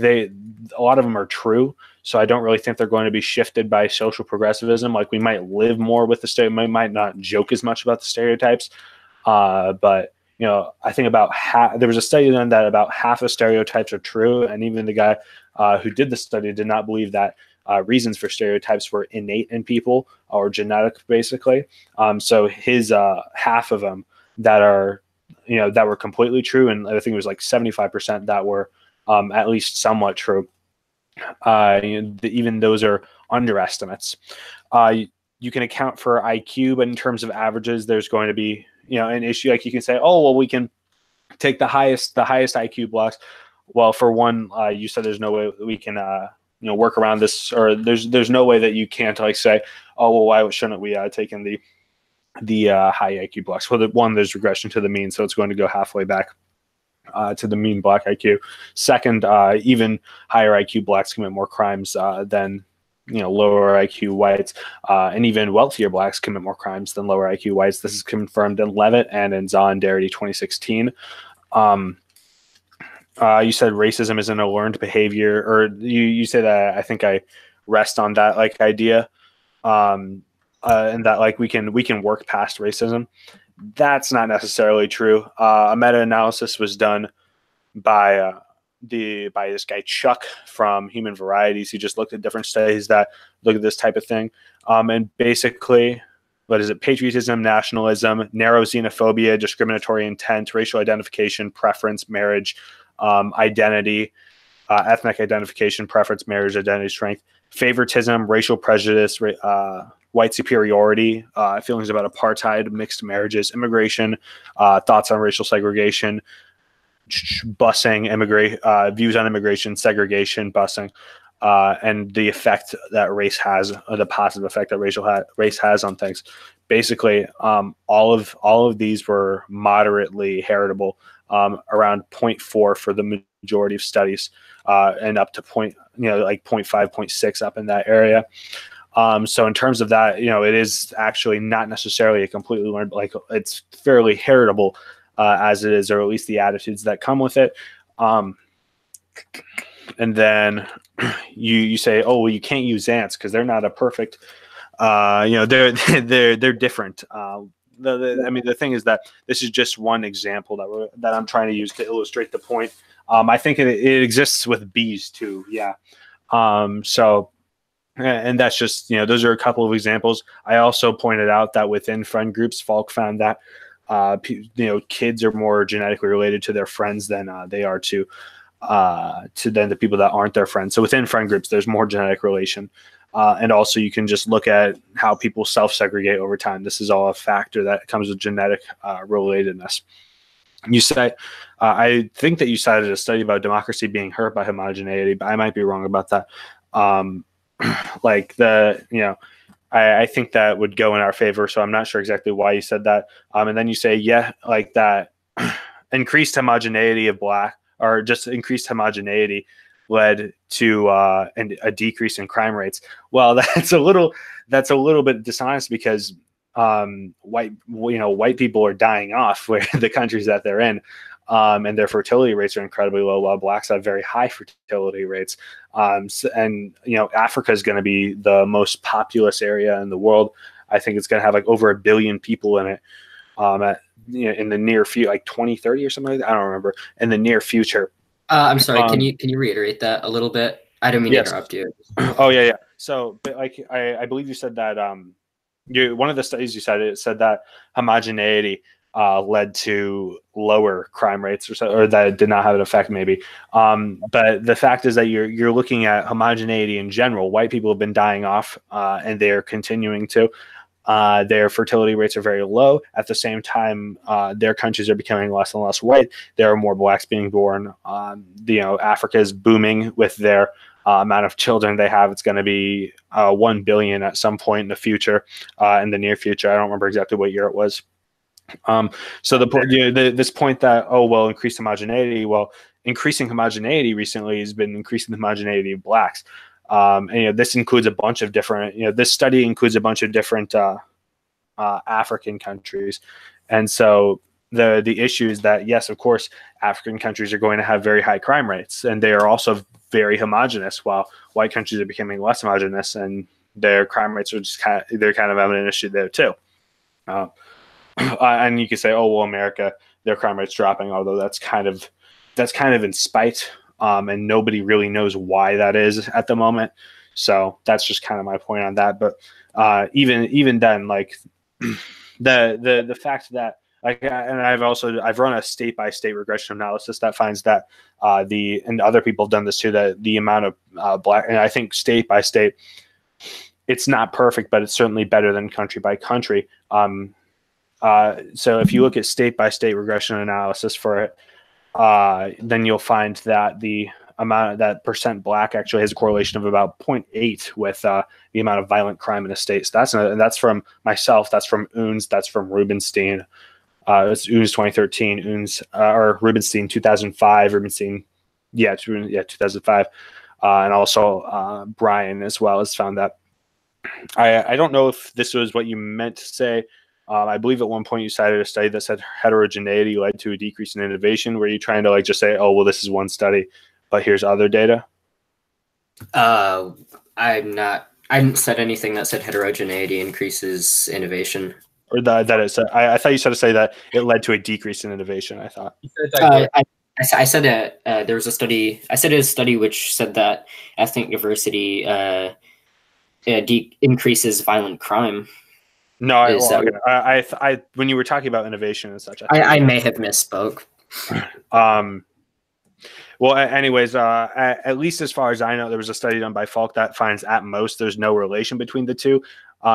lot of them are true. So I don't really think they're going to be shifted by social progressivism. Like, we might live more with the stereotypes, might not joke as much about the stereotypes. But I think there was a study done that about half of stereotypes are true. And even the guy who did the study did not believe that reasons for stereotypes were innate in people or genetic, basically. So his half of them that were completely true. And I think it was like 75% that were at least somewhat true. Even those are underestimates. You can account for IQ, but in terms of averages, there's going to be an issue. Like you can say, oh well, we can take the highest IQ blocks. Well, for one, you said there's no way we can work around this, or there's no way that you can't like say, oh well, why shouldn't we taken the high IQ blocks? Well, there's regression to the mean, so it's going to go halfway back to the mean black IQ. Second, even higher IQ blacks commit more crimes than lower IQ whites, and even wealthier blacks commit more crimes than lower IQ whites. This is confirmed in Levitt and in Zah and Darity 2016. You said racism isn't a learned behavior, or you say that. I think I rest on that like idea, and that like we can work past racism. That's not necessarily true. A meta-analysis was done by this guy Chuck from Human Varieties. He just looked at different studies that look at this type of thing, and basically, what is it? Patriotism, nationalism, narrow xenophobia, discriminatory intent, racial identification, preference, marriage, identity, ethnic identification, preference, marriage, identity, strength, favoritism, racial prejudice, white superiority, feelings about apartheid, mixed marriages, immigration, thoughts on racial segregation, busing, views on immigration, segregation, busing, and the effect that race has, or the positive effect that race has on things. Basically, all of these were moderately heritable, around 0.4 for the majority of studies, and up to 0.5, 0.6 up in that area. So in terms of that, it is actually not necessarily a completely learned, like it's fairly heritable as it is, or at least the attitudes that come with it. And then you say, oh, well, you can't use ants because they're not a perfect, they're different. The thing is that this is just one example that I'm trying to use to illustrate the point. I think it exists with bees too. Yeah. And that's just, those are a couple of examples. I also pointed out that within friend groups, Falk found that, kids are more genetically related to their friends than they are to then the people that aren't their friends. So within friend groups, there's more genetic relation. And also you can just look at how people self-segregate over time. This is all a factor that comes with genetic relatedness. You say, I think that you cited a study about democracy being hurt by homogeneity, but I might be wrong about that. I think that would go in our favor. So I'm not sure exactly why you said that. And then you say, yeah, like that increased homogeneity of black, or just increased homogeneity led to a decrease in crime rates. Well, that's a little bit dishonest, because white people are dying off where the countries that they're in. And their fertility rates are incredibly low, while blacks have very high fertility rates. Africa is going to be the most populous area in the world. I think it's going to have like over 1 billion people in it in the near future, like 2030 or something like that. I don't remember. In the near future. I'm sorry. Can you reiterate that a little bit? I don't mean to interrupt you. Oh yeah. So, but like I believe you said that one of the studies you cited, it said that homogeneity led to lower crime rates, or that it did not have an effect, maybe. But the fact is that you're looking at homogeneity in general. White people have been dying off, and they're continuing to. Their fertility rates are very low. At the same time, their countries are becoming less and less white. There are more blacks being born. Africa is booming with their amount of children they have. It's going to be 1 billion at some point in the future, in the near future. I don't remember exactly what year it was. So the point, this point that, increased homogeneity. Well, increasing homogeneity recently has been increasing the homogeneity of blacks. And this includes a bunch of different. This study includes a bunch of different African countries, and so the issue is that, yes, of course, African countries are going to have very high crime rates, and they are also very homogenous, while white countries are becoming less homogenous, and their crime rates are just they're kind of having an issue there too. And you could say, America, their crime rate's dropping, although that's kind of in spite, and nobody really knows why that is at the moment. So that's just kind of my point on that. But even then, like the fact that and I've run a state by state regression analysis that finds that and other people have done this too, that the amount of black, and I think state by state, it's not perfect, but it's certainly better than country by country. So if you look at state by state regression analysis for it, then you'll find that the amount that percent black actually has a correlation of about 0.8 with the amount of violent crime in a state. So that's from myself. That's from UNS. That's from Rubenstein. It's UNS 2013. UNS or Rubenstein 2005. Rubenstein, 2005, and also Brian as well has found that. I don't know if this was what you meant to say. I believe at one point you cited a study that said heterogeneity led to a decrease in innovation. Were you trying to just say, oh, well, this is one study, but here's other data? I hadn't said anything that said heterogeneity increases innovation. Or that it said, I thought you said to say that it led to a decrease in innovation. I thought. I said there was a study. I said a study which said that ethnic diversity increases violent crime. No, I when you were talking about innovation and such, I may have misspoke. Well, anyways, at least as far as I know, there was a study done by Falk that finds at most there's no relation between the two.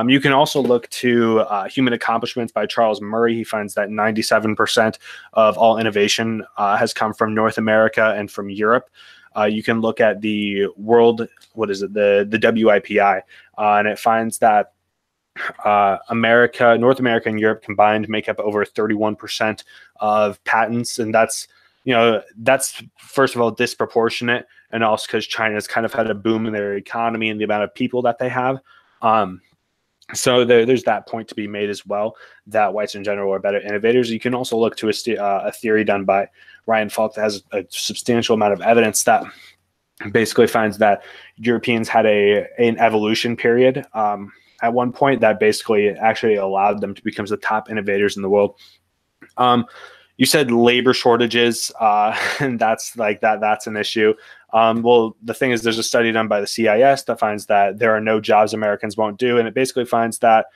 You can also look to Human Accomplishments by Charles Murray. He finds that 97% of all innovation has come from North America and from Europe. You can look at the world, the WIPI, and it finds that North America and Europe combined make up over 31% of patents. And that's first of all disproportionate, and also because China's kind of had a boom in their economy and the amount of people that they have. So there's that point to be made as well, that whites in general are better innovators. You can also look to a theory done by Ryan Falk that has a substantial amount of evidence that basically finds that Europeans had an evolution period at one point that basically actually allowed them to become the top innovators in the world. You said labor shortages, and that's an issue. Well, the thing is, there's a study done by the CIS that finds that there are no jobs Americans won't do, and it basically finds that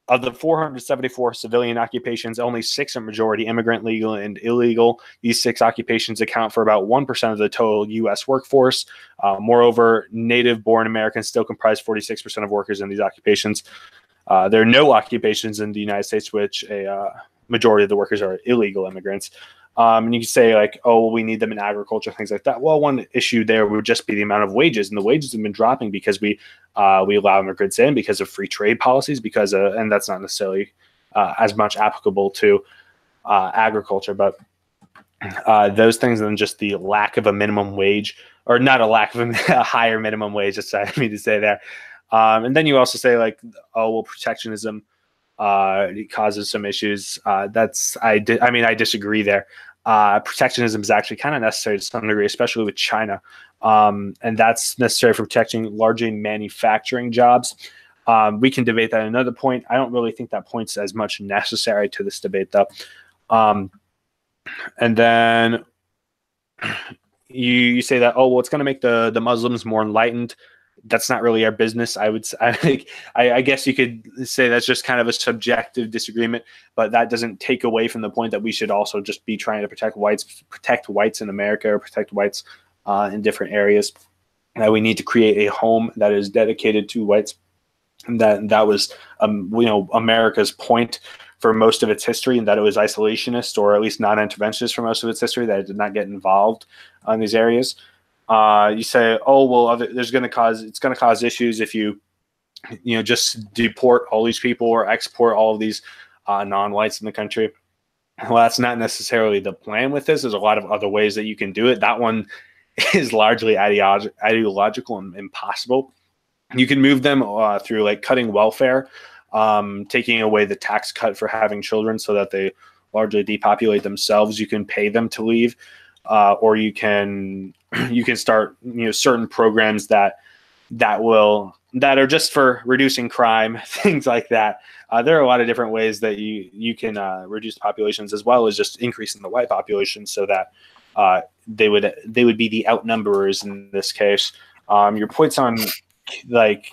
of the 474 civilian occupations, only 6 are majority immigrant, legal, and illegal. These 6 occupations account for about 1% of the total U.S. workforce. Moreover, native-born Americans still comprise 46% of workers in these occupations. There are no occupations in the United States which a majority of the workers are illegal immigrants. And you can say oh, we need them in agriculture, things like that. Well, one issue there would just be the amount of wages, and the wages have been dropping because we allow immigrants in because of free trade policies, and that's not necessarily as much applicable to agriculture, but those things, and then just the lack of a minimum wage, or not a lack of a higher minimum wage, that's what I mean to say there. And then you also say oh, well, protectionism it causes some issues. I disagree there. Protectionism is actually kind of necessary to some degree, especially with China. And that's necessary for protecting largely manufacturing jobs. We can debate that at another point. I don't really think that point's as much necessary to this debate, though. And then you say that, oh, well, it's going to make the Muslims more enlightened. That's not really our business. I guess you could say that's just kind of a subjective disagreement, but that doesn't take away from the point that we should also just be trying to protect whites in America, or protect whites in different areas. That we need to create a home that is dedicated to whites. And that was America's point for most of its history, and that it was isolationist, or at least non-interventionist for most of its history, that it did not get involved in these areas. You say, oh, well, it's going to cause issues if you just deport all these people or export all of these non-whites in the country. Well, that's not necessarily the plan with this. There's a lot of other ways that you can do it. That one is largely ideological and impossible. You can move them through cutting welfare, taking away the tax cut for having children so that they largely depopulate themselves. You can pay them to leave. Or you can start certain programs that are just for reducing crime, things like that. There are a lot of different ways that you can reduce populations, as well as just increasing the white population, so that they would be the outnumberers in this case. Your points on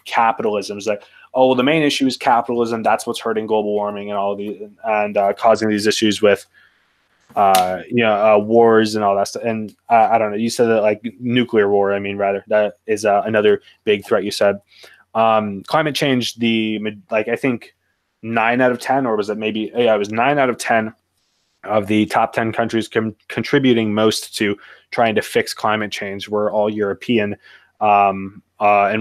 capitalism is oh, well, the main issue is capitalism. That's what's hurting global warming and all these and causing these issues with wars and all that stuff. And I don't know. You said that like nuclear war. I mean, rather that is another big threat. You said climate change. I think 9 out of 10, or was it maybe? Yeah, it was 9 out of 10 of the top 10 countries contributing most to trying to fix climate change were all European, and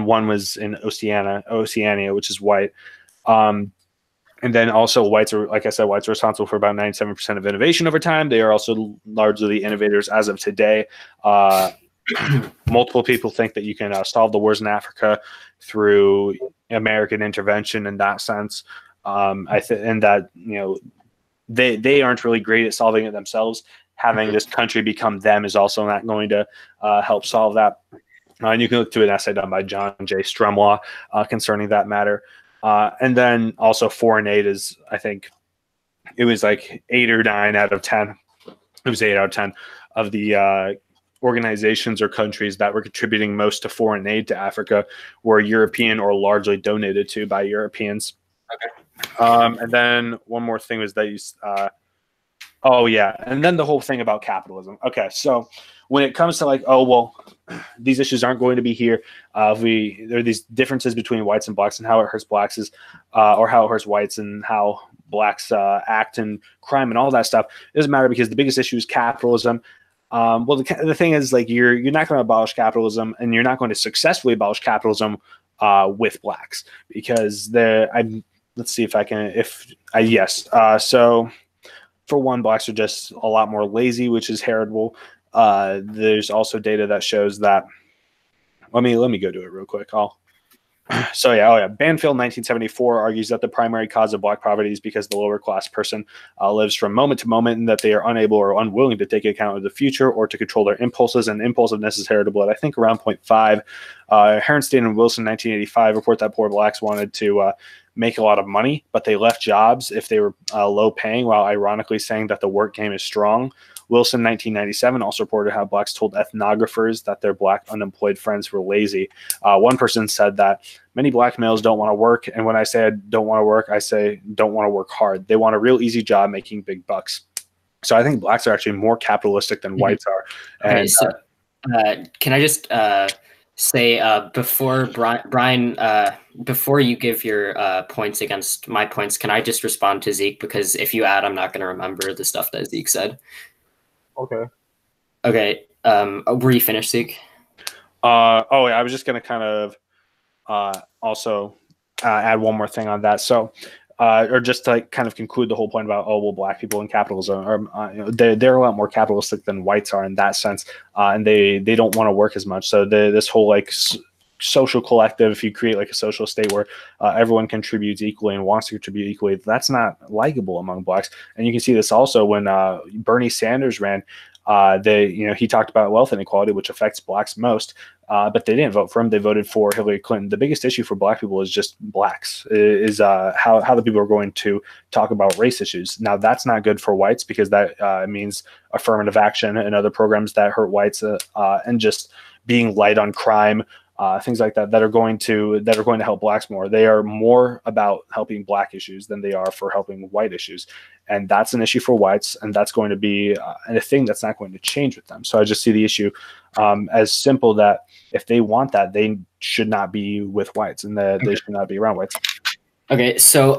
one was in Oceania, which is white. And then also whites are, like I said, whites are responsible for about 97% of innovation over time. They are also largely the innovators as of today. Multiple people think that you can solve the wars in Africa through American intervention in that sense. And that, they aren't really great at solving it themselves. Having this country become them is also not going to help solve that. And you can look to an essay done by John J. Strumlaw concerning that matter. And then also foreign aid is, I think it was like 8 or 9 out of 10. It was 8 out of 10 of the organizations or countries that were contributing most to foreign aid to Africa were European or largely donated to by Europeans. Okay. And then one more thing was that and then the whole thing about capitalism. Okay, so when it comes to like, oh, well, these issues aren't going to be here. There are these differences between whites and blacks and how it hurts blacks or how it hurts whites and how blacks act and crime and all that stuff. It doesn't matter because the biggest issue is capitalism. Well, the thing is, like, you're not going to abolish capitalism, and you're not going to successfully abolish capitalism with blacks because let's see if I can. So for one, blacks are just a lot more lazy, which is heritable. There's also data that shows that. Let me go to it real quick. Banfield 1974 argues that the primary cause of black poverty is because the lower class person lives from moment to moment and that they are unable or unwilling to take account of the future or to control their impulses, and impulsiveness is heritable at I think around 0.5. Herrenstein and Wilson 1985 report that poor blacks wanted to make a lot of money, but they left jobs if they were low paying, while ironically saying that the work game is strong. Wilson 1997 also reported how blacks told ethnographers that their black unemployed friends were lazy. One person said that many black males don't want to work, and when I say I don't want to work, I say don't want to work hard. They want a real easy job making big bucks. So I think blacks are actually more capitalistic than whites are. And, okay, so can I just say before Brian, before you give your points against my points, can I just respond to Zeke? Because if you add, I'm not going to remember the stuff that Zeke said. Okay. Okay. Were you finished, Zeke? I was just going to kind of also add one more thing on that. So, or just to like kind of conclude the whole point about, oh, well, black people in capitalism are, they're a lot more capitalistic than whites are in that sense. And they don't want to work as much. So this whole like social collective, if you create like a social state where everyone contributes equally and wants to contribute equally, that's not likable among blacks. And you can see this also when Bernie Sanders ran. He talked about wealth inequality, which affects blacks most, but they didn't vote for him. They voted for Hillary Clinton. The biggest issue for black people is just blacks, is how the people are going to talk about race issues. Now, that's not good for whites because that means affirmative action and other programs that hurt whites and just being light on crime. Things like that are going to help blacks more. They are more about helping black issues than they are for helping white issues, and that's an issue for whites, and that's going to be a thing that's not going to change with them. So I just see the issue as simple that if they want that, they should not be with whites, and that they should not be around whites. Okay, so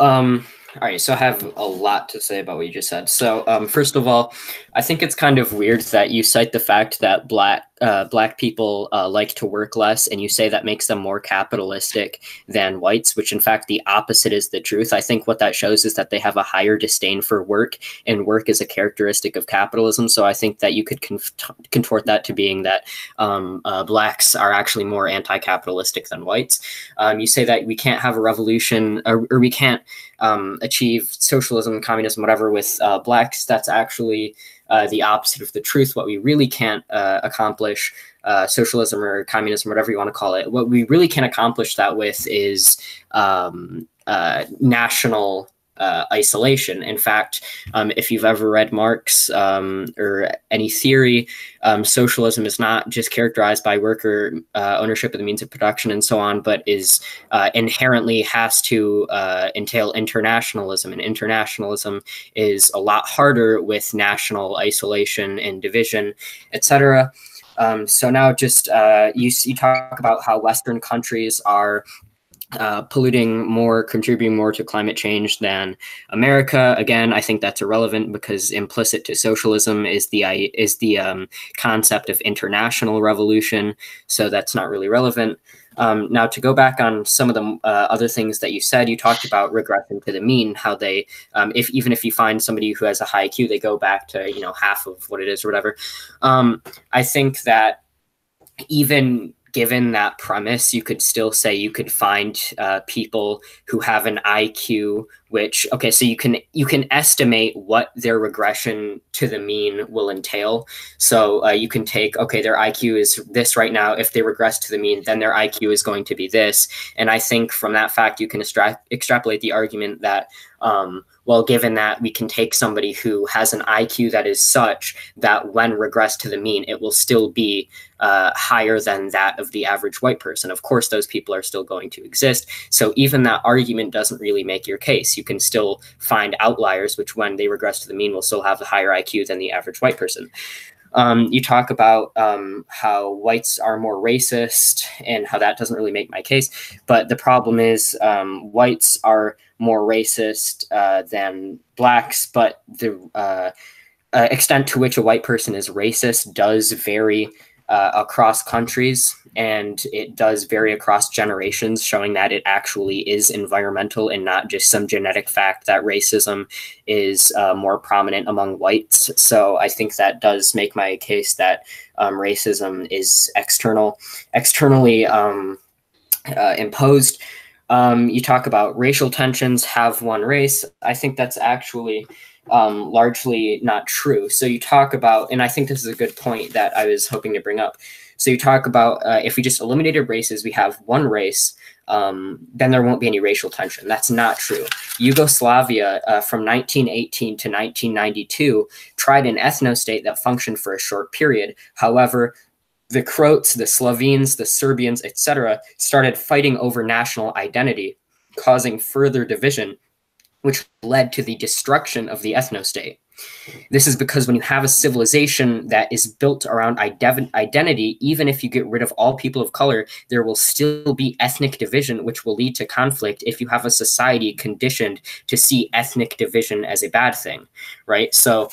all right, so I have a lot to say about what you just said. So first of all, I think it's kind of weird that you cite the fact that black people like to work less, and you say that makes them more capitalistic than whites, which in fact the opposite is the truth. I think what that shows is that they have a higher disdain for work, and work is a characteristic of capitalism. So I think that you could contort that to being that blacks are actually more anti-capitalistic than whites. You say that we can't have a revolution, or we can't achieve socialism, communism, whatever with blacks. That's actually the opposite of the truth. What we really can't accomplish, socialism or communism, whatever you want to call it, what we really can accomplish that with is national isolation. In fact, if you've ever read Marx or any theory, socialism is not just characterized by worker ownership of the means of production and so on, but is inherently has to entail internationalism. And internationalism is a lot harder with national isolation and division, etc. So now just you talk about how Western countries are polluting more, contributing more to climate change than America. Again, I think that's irrelevant because implicit to socialism is the concept of international revolution. So that's not really relevant. Now, to go back on some of the other things that you said, you talked about regression to the mean, how they, even if you find somebody who has a high IQ, they go back to, half of what it is or whatever. I think that even given that premise, you could still say you could find people who have an IQ, which, okay, so you can estimate what their regression to the mean will entail. So you can take, okay, their IQ is this right now. If they regress to the mean, then their IQ is going to be this. And I think from that fact, you can extrapolate the argument that, well, given that we can take somebody who has an IQ that is such that when regressed to the mean, it will still be higher than that of the average white person. Of course, those people are still going to exist. So even that argument doesn't really make your case. You can still find outliers, which when they regress to the mean will still have a higher IQ than the average white person. You talk about how whites are more racist and how that doesn't really make my case. But the problem is whites are more racist than blacks, but the extent to which a white person is racist does vary across countries, and it does vary across generations, showing that it actually is environmental and not just some genetic fact that racism is more prominent among whites. So I think that does make my case that racism is externally imposed. You talk about racial tensions have one race. I think that's actually largely not true. So you talk about, and I think this is a good point that I was hoping to bring up. So you talk about if we just eliminated races, we have one race, then there won't be any racial tension. That's not true. Yugoslavia from 1918 to 1992 tried an ethnostate that functioned for a short period. However, the Croats, the Slovenes, the Serbians, etc., started fighting over national identity, causing further division, which led to the destruction of the ethnostate. This is because when you have a civilization that is built around identity, even if you get rid of all people of color, there will still be ethnic division, which will lead to conflict if you have a society conditioned to see ethnic division as a bad thing, right? So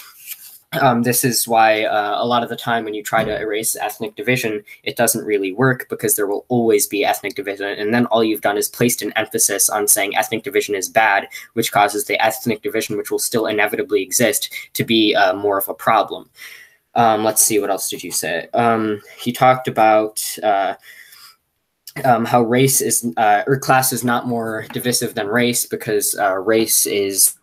this is why a lot of the time when you try to erase ethnic division, it doesn't really work because there will always be ethnic division. And then all you've done is placed an emphasis on saying ethnic division is bad, which causes the ethnic division, which will still inevitably exist, to be more of a problem. Let's see, what else did you say? You talked about how race is, or class is not more divisive than race because race is,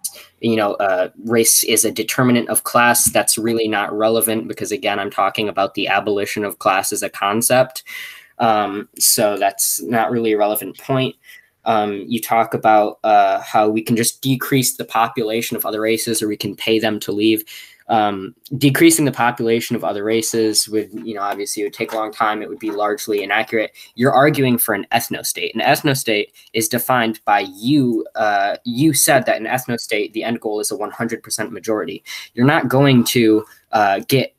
race is a determinant of class. That's really not relevant because, again, I'm talking about the abolition of class as a concept. So that's not really a relevant point. You talk about how we can just decrease the population of other races, or we can pay them to leave. Decreasing the population of other races would, obviously it would take a long time. It would be largely inaccurate. You're arguing for an ethnostate. An ethnostate is defined by you. You said that an ethnostate, the end goal is a 100% majority. You're not going to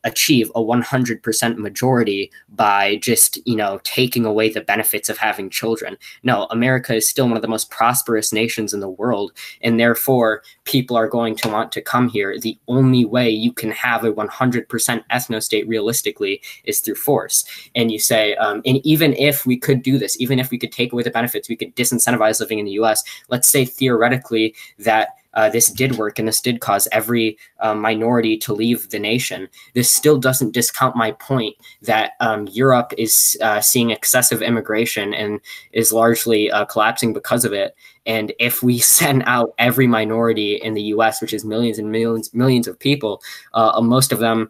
achieve a 100% majority by just, taking away the benefits of having children. No, America is still one of the most prosperous nations in the world, and therefore people are going to want to come here. The only way you can have a 100% ethnostate realistically is through force. And you say, and even if we could do this, even if we could take away the benefits, we could disincentivize living in the US. Let's say theoretically that this did work and this did cause every minority to leave the nation. This still doesn't discount my point that Europe is seeing excessive immigration and is largely collapsing because of it. And if we send out every minority in the US, which is millions and millions of people, most of them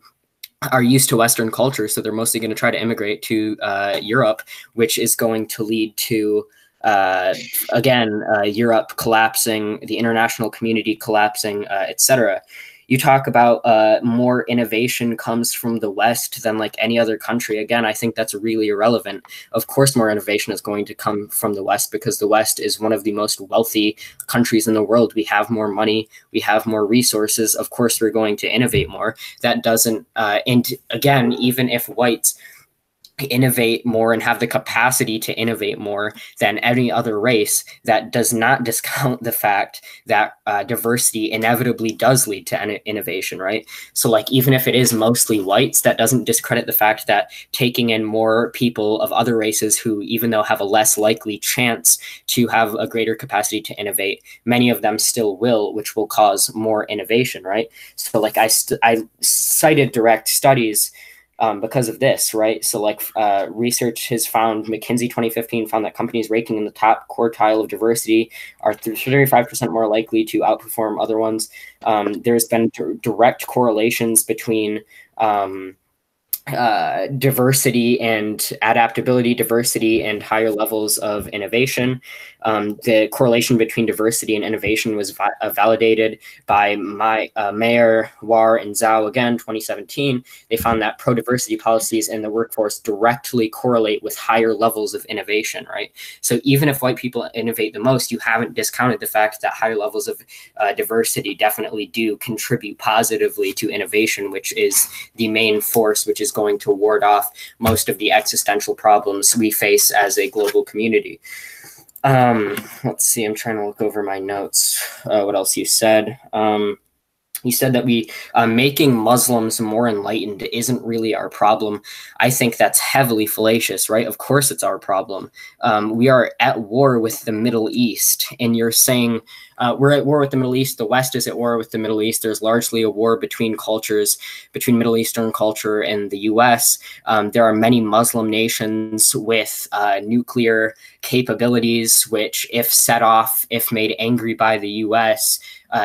are used to Western culture, so they're mostly going to try to immigrate to Europe, which is going to lead to again, Europe collapsing, the international community collapsing, etc. You talk about more innovation comes from the West than like any other country. Again, I think that's really irrelevant. Of course, more innovation is going to come from the West because the West is one of the most wealthy countries in the world. We have more money. We have more resources. Of course, we're going to innovate more. That doesn't, and again, even if whites innovate more and have the capacity to innovate more than any other race, that does not discount the fact that diversity inevitably does lead to innovation, right? So like, even if it is mostly whites, that doesn't discredit the fact that taking in more people of other races who, even though have a less likely chance to have a greater capacity to innovate, many of them still will, which will cause more innovation, right? So like I cited direct studies because of this, right? So like research has found, McKinsey 2015 found that companies ranking in the top quartile of diversity are 35% more likely to outperform other ones. There's been direct correlations between diversity and adaptability, diversity and higher levels of innovation. The correlation between diversity and innovation was validated by Mayer, War, and Zhao again, 2017. They found that pro-diversity policies in the workforce directly correlate with higher levels of innovation, right? So even if white people innovate the most, you haven't discounted the fact that higher levels of diversity definitely do contribute positively to innovation, which is the main force, which is going to ward off most of the existential problems we face as a global community. Let's see, I'm trying to look over my notes. What else you said? You said that making Muslims more enlightened isn't really our problem. I think that's heavily fallacious, right? Of course it's our problem. We are at war with the Middle East, and you're saying we're at war with the Middle East. The West is at war with the Middle East. There's largely a war between cultures, between Middle Eastern culture and the US. There are many Muslim nations with nuclear capabilities, which if set off, if made angry by the US,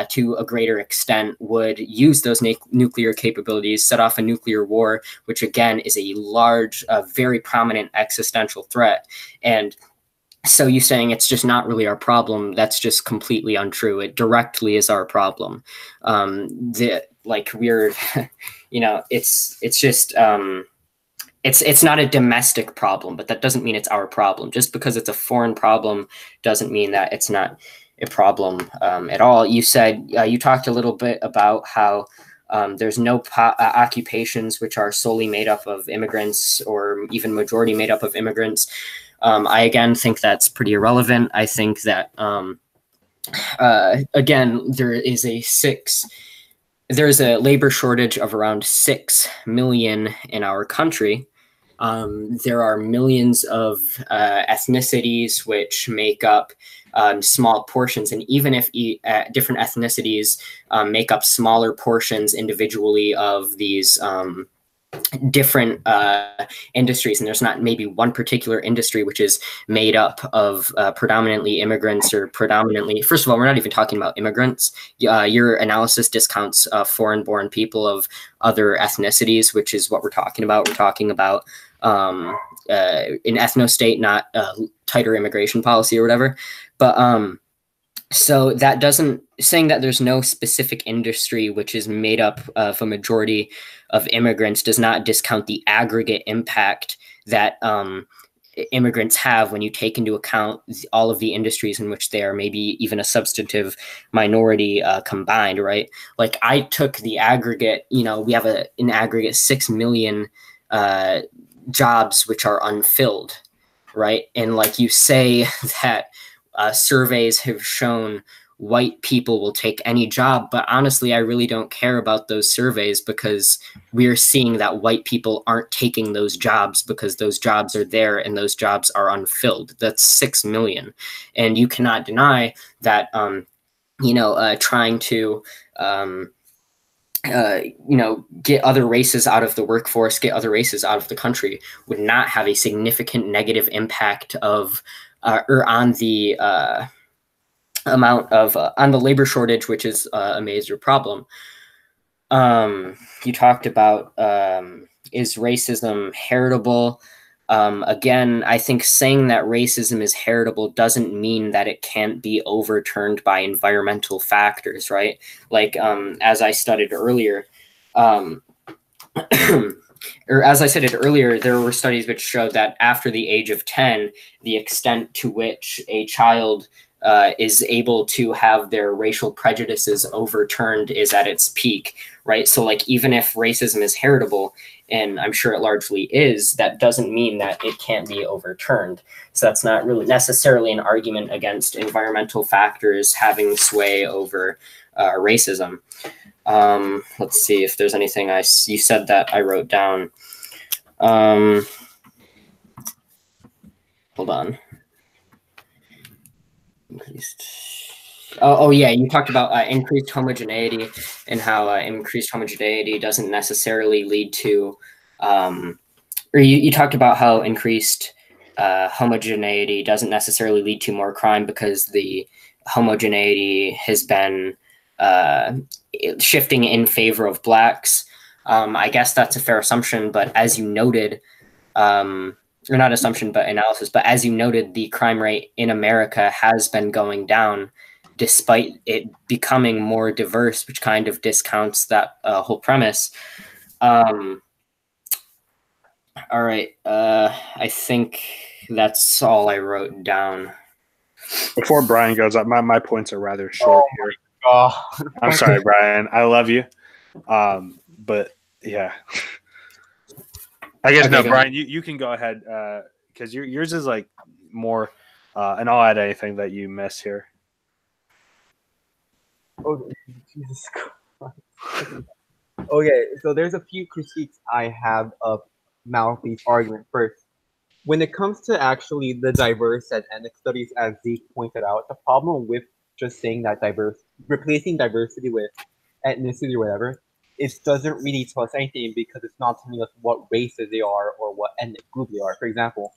to a greater extent, would use those nuclear capabilities, set off a nuclear war, which again is a large, very prominent existential threat. And so you saying it's just not really our problem, that's just completely untrue. It directly is our problem. We're, you know, it's just, it's not a domestic problem, but that doesn't mean it's our problem. Just because it's a foreign problem doesn't mean that it's not a problem at all. You said, you talked a little bit about how there's no occupations which are solely made up of immigrants or even majority made up of immigrants. I again think that's pretty irrelevant. I think that again, there's a labor shortage of around 6 million in our country. There are millions of ethnicities which make up small portions, and even if different ethnicities make up smaller portions individually of these different industries, and there's not maybe one particular industry which is made up of predominantly immigrants or predominantly, first of all, we're not even talking about immigrants. Your analysis discounts foreign-born people of other ethnicities, which is what we're talking about. We're talking about an ethnostate, not tighter immigration policy or whatever. But so that doesn't, saying that there's no specific industry which is made up of a majority of immigrants does not discount the aggregate impact that immigrants have when you take into account all of the industries in which they are maybe even a substantive minority combined, right? Like I took the aggregate, you know, we have an aggregate 6 million jobs which are unfilled, right? And like you say that surveys have shown white people will take any job, but honestly, I really don't care about those surveys because we're seeing that white people aren't taking those jobs because those jobs are there and those jobs are unfilled. That's 6 million. And you cannot deny that, trying to, get other races out of the workforce, get other races out of the country would not have a significant negative impact of, or on the, amount of on the labor shortage, which is a major problem. You talked about is racism heritable? Again, I think saying that racism is heritable doesn't mean that it can't be overturned by environmental factors, right? Like, as I studied earlier, or as I said earlier, there were studies which showed that after the age of 10, the extent to which a child is able to have their racial prejudices overturned is at its peak, right? So like, even if racism is heritable, and I'm sure it largely is, that doesn't mean that it can't be overturned. So that's not really necessarily an argument against environmental factors having sway over racism. Let's see if there's anything you said that I wrote down. Hold on. Increased. Oh yeah, you talked about increased homogeneity and how increased homogeneity doesn't necessarily lead to, or you talked about how increased homogeneity doesn't necessarily lead to more crime because the homogeneity has been shifting in favor of blacks. I guess that's a fair assumption, but as you noted, or not assumption, but analysis, but as you noted, the crime rate in America has been going down despite it becoming more diverse, which kind of discounts that whole premise. All right. I think that's all I wrote down. Before Brian goes up, my points are rather short here. Oh, I'm sorry, Brian. I love you. But yeah. I guess, no, Brian, you can go ahead because yours is like more, and I'll add anything that you miss here. Oh, Jesus Christ. Okay, so there's a few critiques I have of Mouthy's argument. First, when it comes to actually the diverse and ethnic studies, as Zeke pointed out, the problem with just saying that replacing diversity with ethnicity or whatever, it doesn't really tell us anything because it's not telling us what races they are or what ethnic group they are. For example,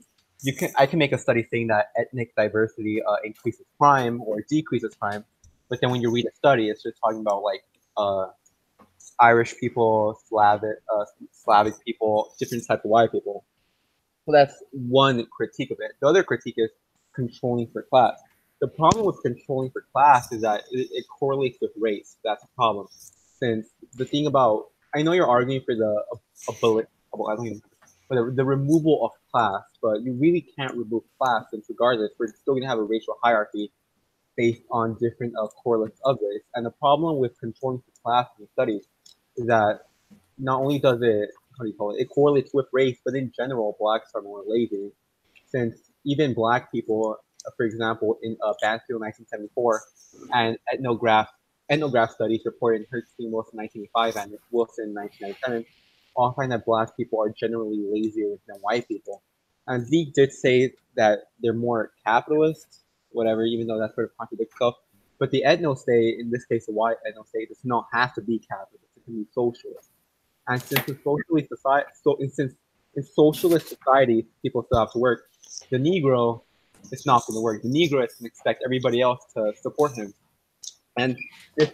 I can make a study saying that ethnic diversity increases crime or decreases crime, but then when you read a study, it's just talking about like Irish people, Slavic people, different types of white people. So that's one critique of it. The other critique is controlling for class. The problem with controlling for class is that it correlates with race. That's a problem. Since the thing about, I know you're arguing for the removal of class, but you really can't remove class since regardless, we're still going to have a racial hierarchy based on different correlates of race. And the problem with controlling for class in studies is that not only does it, it correlates with race, but in general, blacks are more lazy. Since even black people, for example, in Banfield 1974, and ethnograph studies reported in Hertzstein Wilson 1985 and Wilson 1997, all find that black people are generally lazier than white people. And Zeke did say that they're more capitalist, whatever, even though that sort of contradicts itself. But the ethnostate, in this case, the white ethnostate, does not have to be capitalist; it can be socialist. And since in socialist society, people still have to work, the Negro is not going to work. The Negro is going to expect everybody else to support him. And this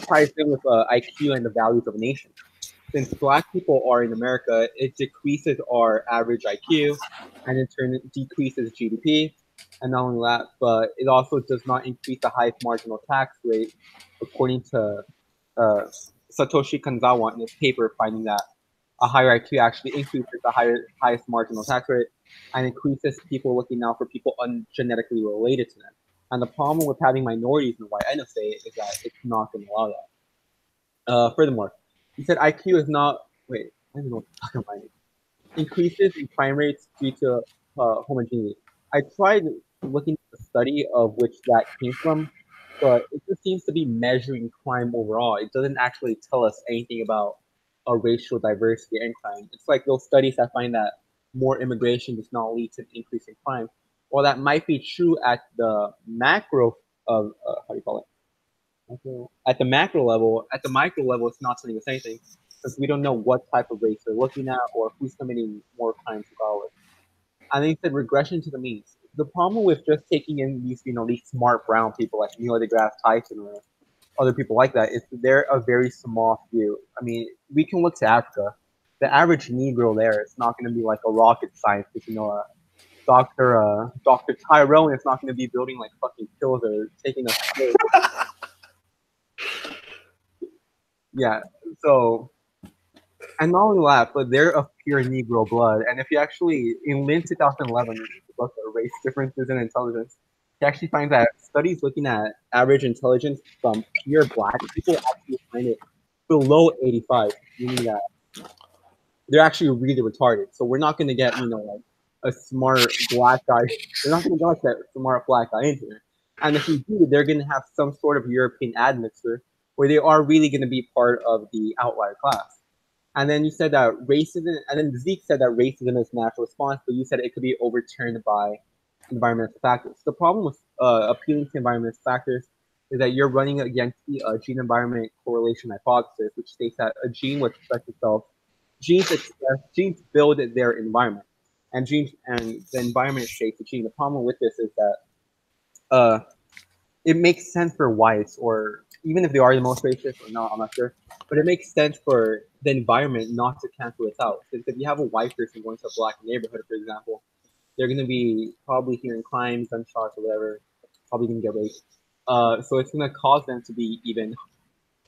ties in with IQ and the values of a nation. Since black people are in America, it decreases our average IQ, and in turn it decreases GDP. And not only that, but it also does not increase the highest marginal tax rate, according to Satoshi Kanzawa in his paper, finding that a higher IQ actually increases the highest marginal tax rate and increases people looking out for people ungenetically related to them. And the problem with having minorities in the white ethnostate is that it's not going to allow that. Furthermore, he said IQ is not, wait, I don't know what to talk about. Increases in crime rates due to homogeneity. I tried looking at the study of which that came from, but it just seems to be measuring crime overall. It doesn't actually tell us anything about racial diversity and crime. It's like those studies that find that more immigration does not lead to an increase in crime. Well, that might be true at the macro of, at the macro level. At the micro level, it's not telling us anything because we don't know what type of race they're looking at or who's committing more crimes regardless. I think the regression to the means. The problem with just taking in these smart brown people like Neil deGrasse Tyson or other people like that is they're a very small few. I mean, we can look to Africa. the average Negro there, it's not going to be like a rocket scientist, you know, Dr. Tyrone is not going to be building like fucking pills or taking a pill. Yeah, so, and not only that, but they're of pure Negro blood. And if you actually, in Lynn 2011, you look at race differences in intelligence, you actually find that studies looking at average intelligence from pure black people actually find it below 85, meaning that they're actually really retarded. So we're not going to get, you know, like a smart black guy. We're not going to get that smart black guy in here. And if we do, they're going to have some sort of European admixture where they are really going to be part of the outlier class. And then you said that racism, and then Zeke said that racism is a natural response, but you said it could be overturned by environmental factors. The problem with appealing to environmental factors is that you're running against the gene-environment correlation hypothesis, which states that a gene would express itself. Genes build their environment, and the environment shapes the gene. The problem with this is that it makes sense for whites, or even if they are the most racist or not, I'm not sure, but it makes sense for the environment not to cancel this out. Since if you have a white person going to a black neighborhood, for example, they're going to be probably hearing crimes, gunshots, or whatever, probably going to get raped. So it's going to cause them to be even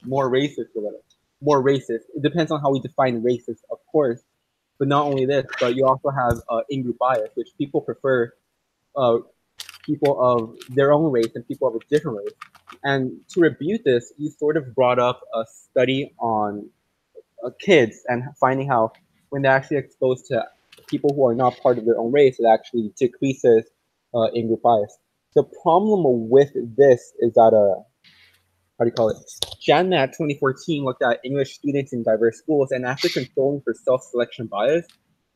more racist or whatever. More racist. It depends on how we define racist, of course. But not only this, but you also have in-group bias, which people prefer people of their own race and people of a different race. And to refute this, you sort of brought up a study on kids and finding how when they're actually exposed to people who are not part of their own race, it actually decreases in-group bias. The problem with this is that how do you call it? GenMat 2014 looked at English students in diverse schools, and after controlling for self-selection bias,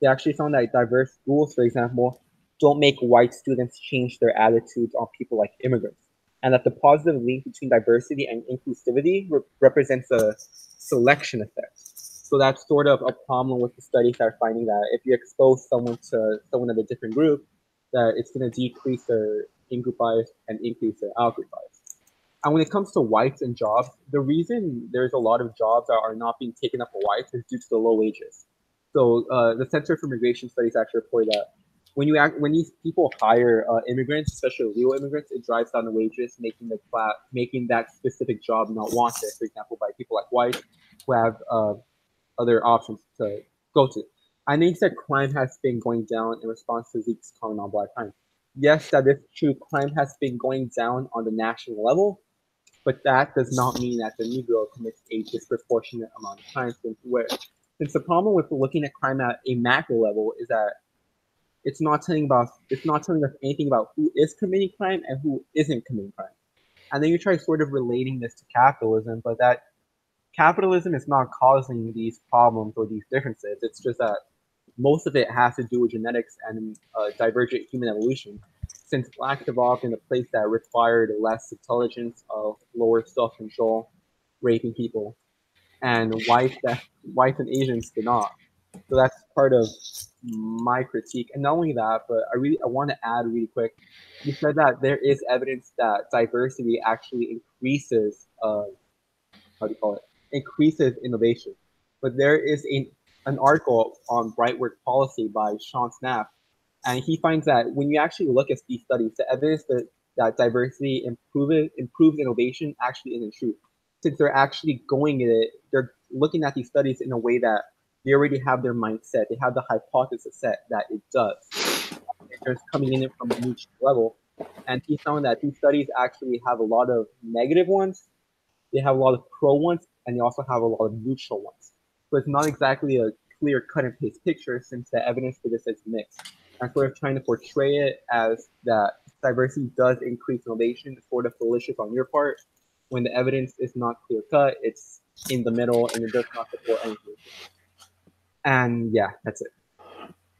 they actually found that diverse schools, for example, don't make white students change their attitudes on people like immigrants, and that the positive link between diversity and inclusivity represents a selection effect. So that's sort of a problem with the studies that are finding that if you expose someone to someone of a different group, that it's going to decrease their in-group bias and increase their out-group bias. And when it comes to whites and jobs, the reason there's a lot of jobs that are not being taken up by whites is due to the low wages. So the Center for Immigration Studies actually reported that when these people hire immigrants, especially legal immigrants, it drives down the wages, making that specific job not wanted. For example, by people like whites who have other options to go to. And they said crime has been going down in response to Zeke's comment on black crime. Yes, that is true. Crime has been going down on the national level, but that does not mean that the Negro commits a disproportionate amount of crimes. Since the problem with looking at crime at a macro level is that it's not telling us anything about who is committing crime and who isn't committing crime. And then you try sort of relating this to capitalism, but that capitalism is not causing these problems or these differences. It's just that most of it has to do with genetics and divergent human evolution. Since blacks evolved in a place that required less intelligence, lower self-control, raping people, and whites and Asians did not. So that's part of my critique. And not only that, but I want to add really quick. You said that there is evidence that diversity actually increases increases innovation. But there is an article on Brightwork Policy by Sean Snapp, and he finds that when you actually look at these studies, the evidence that diversity improves innovation actually isn't true. Since they're actually they're looking at these studies in a way that they already have their mindset. They have the hypothesis set that it does. They're just coming in it from a niche level. And he found that these studies actually have a lot of negative ones, they have a lot of pro ones, and they also have a lot of neutral ones. So it's not exactly a clear cut and paste picture, since the evidence for this is mixed. And sort of trying to portray it as that diversity does increase innovation is sort of fallacious on your part, when the evidence is not clear cut, it's in the middle, and it does not support anything. And yeah, that's it.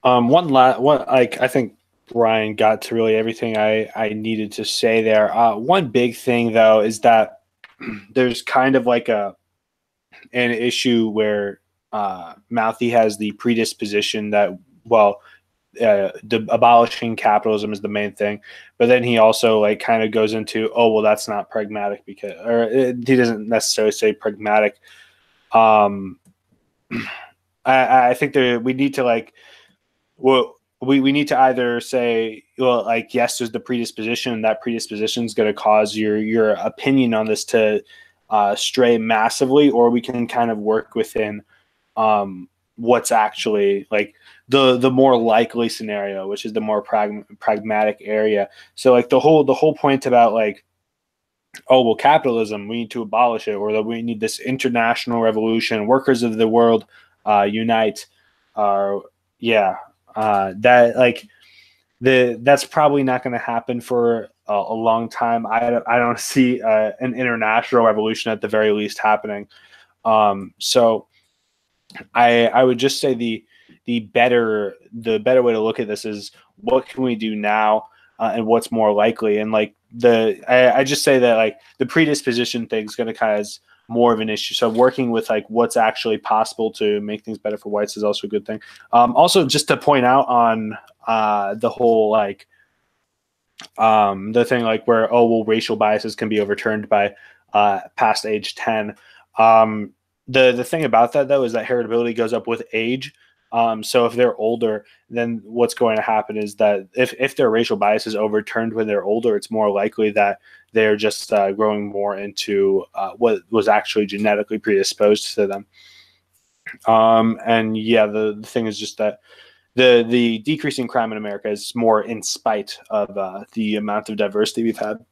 I think Ryan got to really everything I needed to say there. One big thing though is that there's kind of like an issue where Mouthy has the predisposition that abolishing capitalism is the main thing, but then he also like kind of goes into, oh well, that's not pragmatic, because, or he doesn't necessarily say pragmatic. I think we need to like, well, we need to either say, well, like, yes, there's the predisposition, and that predisposition is going to cause your opinion on this to stray massively, or we can kind of work within what's actually like the more likely scenario, which is the more pragmatic area. So like the whole point about like, oh, well, capitalism, we need to abolish it, or that we need this international revolution, workers of the world unite. That like that's probably not going to happen for a long time. I don't see an international revolution at the very least happening. So I would just say the better way to look at this is, what can we do now, and what's more likely. And like I just say that like the predisposition thing is going to kind of is more of an issue. So working with like what's actually possible to make things better for whites is also a good thing. Also, just to point out on the whole like the thing like where, oh, well, racial biases can be overturned by past age 10. The thing about that, though, is that heritability goes up with age. So if they're older, then what's going to happen is that if their racial bias is overturned when they're older, it's more likely that they're just growing more into what was actually genetically predisposed to them. And yeah, the thing is just that the decreasing crime in America is more in spite of the amount of diversity we've had.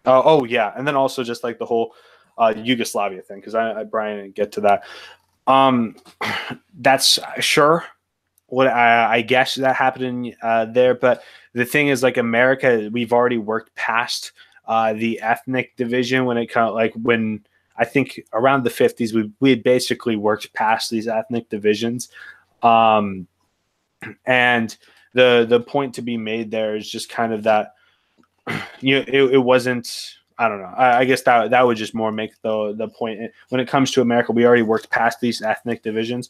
Oh yeah, and then also just like the whole Yugoslavia thing, because Brian didn't get to that. That's sure what I guess that happened in there, but the thing is, like, America, we've already worked past the ethnic division when it comes, like, when I think around the 50s we had basically worked past these ethnic divisions, and the point to be made there is just kind of that, you know, it wasn't. I don't know. I guess that would just more make the point. When it comes to America, we already worked past these ethnic divisions,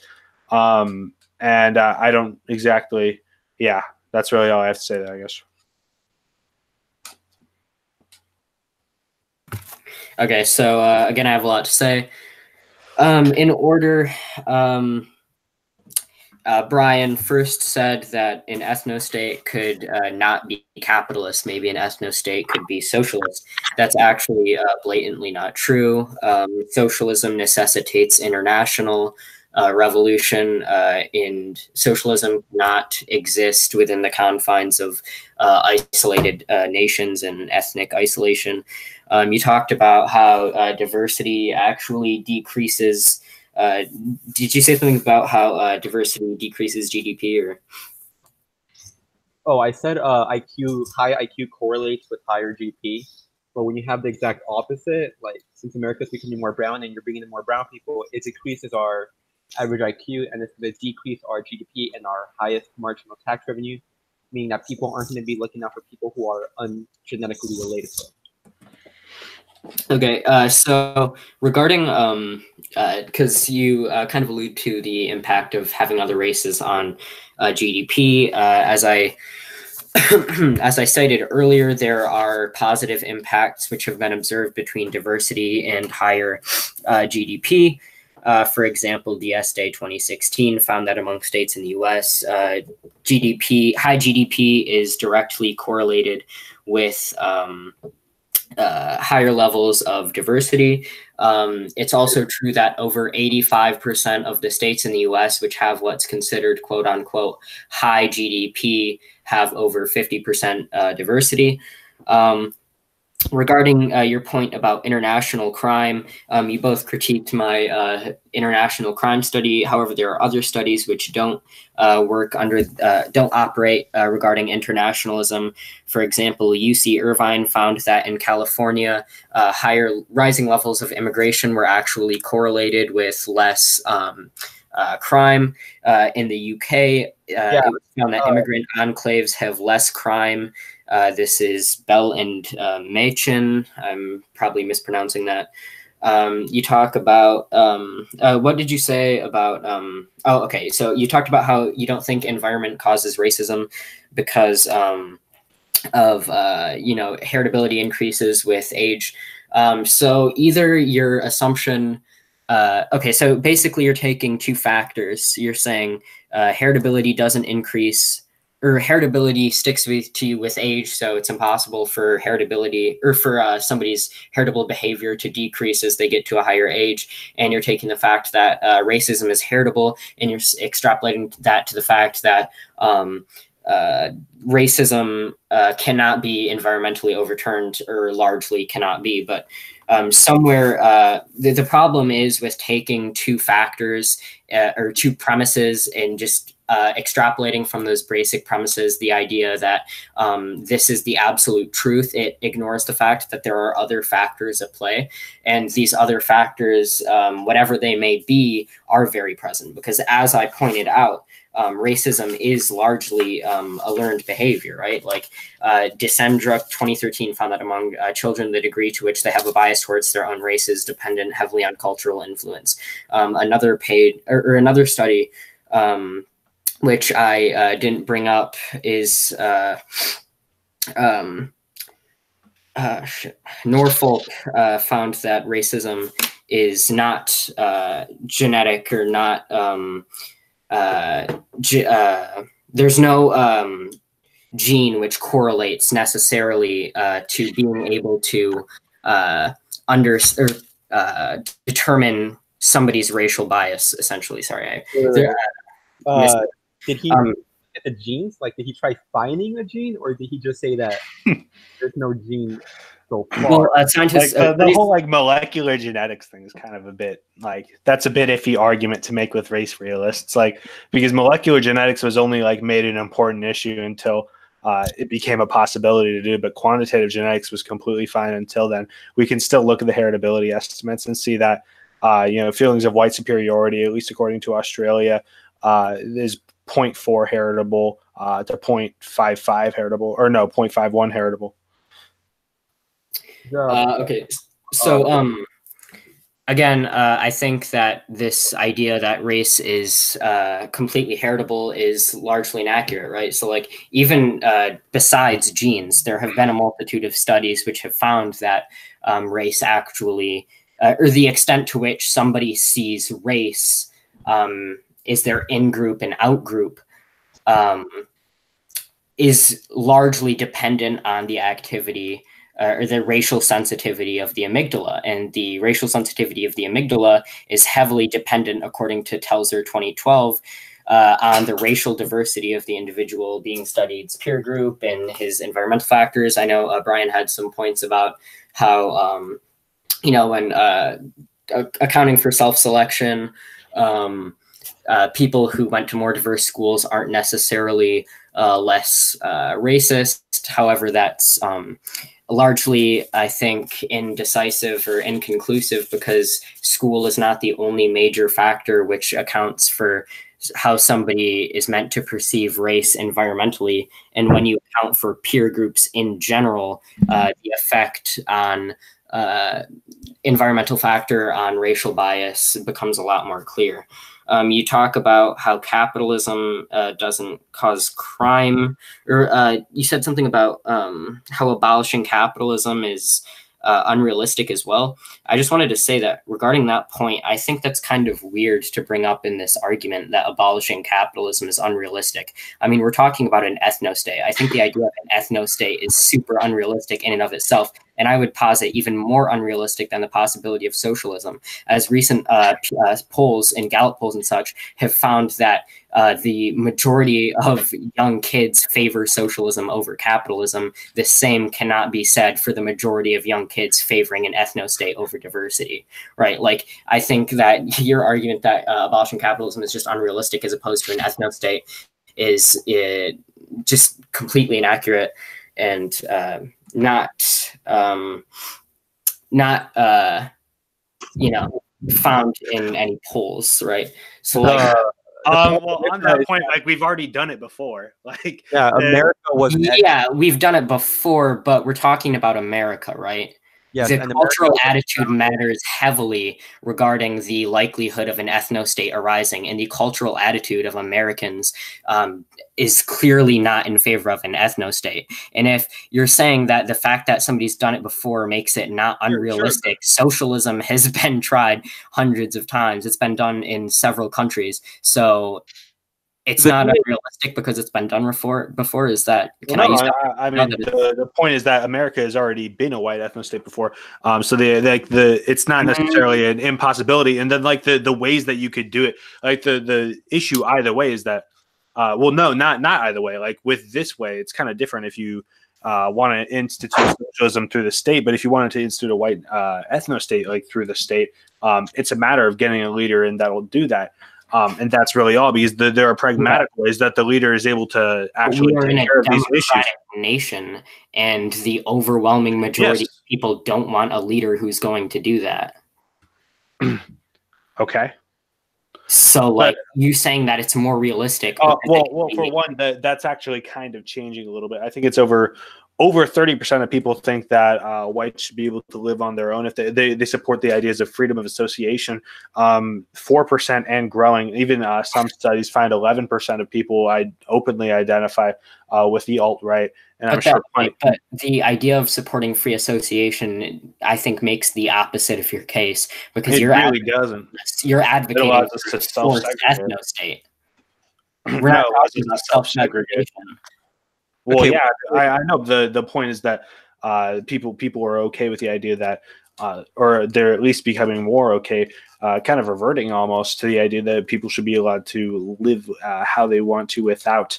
and I don't exactly. Yeah, that's really all I have to say there, I guess. Okay, so again, I have a lot to say. In order, Brian first said that an ethnostate could not be capitalist. Maybe an ethnostate could be socialist. That's actually blatantly not true. Socialism necessitates international revolution, and socialism cannot exist within the confines of isolated nations and ethnic isolation. You talked about how diversity actually decreases. Did you say something about how diversity decreases GDP? Or? Oh, I said high IQ correlates with higher GDP. But when you have the exact opposite, like since America is becoming more brown and you're bringing in more brown people, it decreases our average IQ, and it's going to decrease our GDP and our highest marginal tax revenue, meaning that people aren't going to be looking out for people who are ungenetically related to them. Okay, so regarding, because you kind of allude to the impact of having other races on GDP, as I as I cited earlier, there are positive impacts which have been observed between diversity and higher GDP. For example, the Ethnostate 2016 found that among states in the U.S., high GDP is directly correlated with higher levels of diversity. It's also true that over 85% of the states in the US, which have what's considered quote unquote high GDP, have over 50% diversity. Regarding your point about international crime, you both critiqued my international crime study. However, there are other studies which don't don't operate regarding internationalism. For example, UC Irvine found that in California, rising levels of immigration were actually correlated with less crime. In the UK, it was found that immigrant enclaves have less crime. This is Bell and Machin. I'm probably mispronouncing that. You talk about, what did you say about, oh, okay. So you talked about how you don't think environment causes racism because of, heritability increases with age. So either your assumption Okay, so basically you're taking two factors. You're saying heritability doesn't increase, or heritability sticks to you with age, so it's impossible for heritability, or for somebody's heritable behavior to decrease as they get to a higher age. And you're taking the fact that racism is heritable, and you're extrapolating that to the fact that racism cannot be environmentally overturned, or largely cannot be. But somewhere the problem is with taking two factors or two premises and just extrapolating from those basic premises the idea that this is the absolute truth. It ignores the fact that there are other factors at play, and these other factors, whatever they may be, are very present, because as I pointed out, racism is largely a learned behavior, right? Like Descendra 2013 found that among children, the degree to which they have a bias towards their own race is dependent heavily on cultural influence. Another study, which I didn't bring up, is Norfolk found that racism is not genetic, or not there's no gene which correlates necessarily to being able to determine somebody's racial bias, essentially. Sorry. Did he get the genes? Like, did he try finding a gene, or did he just say that there's no gene so far? Well, scientists, the whole like molecular genetics thing is kind of a bit like, that's a bit iffy argument to make with race realists, like, because molecular genetics was only like made an important issue until it became a possibility to do, but quantitative genetics was completely fine until then. We can still look at the heritability estimates and see that feelings of white superiority, at least according to Australia, is 0.4 heritable to 0.55 heritable, or no, 0.51 heritable. Okay, so again, I think that this idea that race is completely heritable is largely inaccurate, right? So like, even besides genes, there have been a multitude of studies which have found that race actually, or the extent to which somebody sees race is their in-group and out-group, is largely dependent on the activity or the racial sensitivity of the amygdala. And the racial sensitivity of the amygdala is heavily dependent, according to Telzer 2012, on the racial diversity of the individual being studied's peer group and his environmental factors. I know Brian had some points about how, when accounting for self-selection, people who went to more diverse schools aren't necessarily less racist. However, that's largely, I think, indecisive or inconclusive, because school is not the only major factor which accounts for how somebody is meant to perceive race environmentally. And when you account for peer groups in general, the effect on environmental factor on racial bias becomes a lot more clear. You talk about how capitalism doesn't cause crime, or you said something about how abolishing capitalism is unrealistic as well. I just wanted to say that regarding that point, I think that's kind of weird to bring up in this argument that abolishing capitalism is unrealistic. I mean, we're talking about an ethnostate. I think the idea of an ethnostate is super unrealistic in and of itself. And I would posit even more unrealistic than the possibility of socialism, as recent polls and Gallup polls and such have found that the majority of young kids favor socialism over capitalism. The same cannot be said for the majority of young kids favoring an ethnostate over diversity, right? Like, I think that your argument that abolishing capitalism is just unrealistic as opposed to an ethnostate is just completely inaccurate and not found in any polls, right? So like, well, on that point, like, we've already done it before. Like, America was. Yeah, we've done it before, but we're talking about America, right? Yes, the and cultural attitude matters heavily regarding the likelihood of an ethno-state arising, and the cultural attitude of Americans is clearly not in favor of an ethno-state. And if you're saying that the fact that somebody's done it before makes it not unrealistic, socialism has been tried hundreds of times. It's been done in several countries. So it's not unrealistic because it's been done before. Is that? I mean, the point is that America has already been a white ethno-state before, so it's not necessarily an impossibility. And then like the ways that you could do it, like the issue either way is that, well, no, not either way. Like with this way, it's kind of different if you want to institute socialism through the state, but if you wanted to institute a white ethno-state like through the state, it's a matter of getting a leader and that'll do that. And that's really all, because there are pragmatic ways that the leader is able to actually take care of these issues. Nation, and the overwhelming majority of people don't want a leader who's going to do that. Okay. So, like, you saying that it's more realistic? Well, for one, that's actually kind of changing a little bit. I think it's over 30% of people think that whites should be able to live on their own if they support the ideas of freedom of association. 4% and growing. Even some studies find 11% of people openly identify with the alt-right. And but the idea of supporting free association, I think, makes the opposite of your case, because you're advocating for a forced ethno-state. We're not talking about self-segregation. Well, okay. Yeah, I know. The point is that people are okay with the idea that, or they're at least becoming more okay, kind of reverting almost to the idea that people should be allowed to live how they want to without,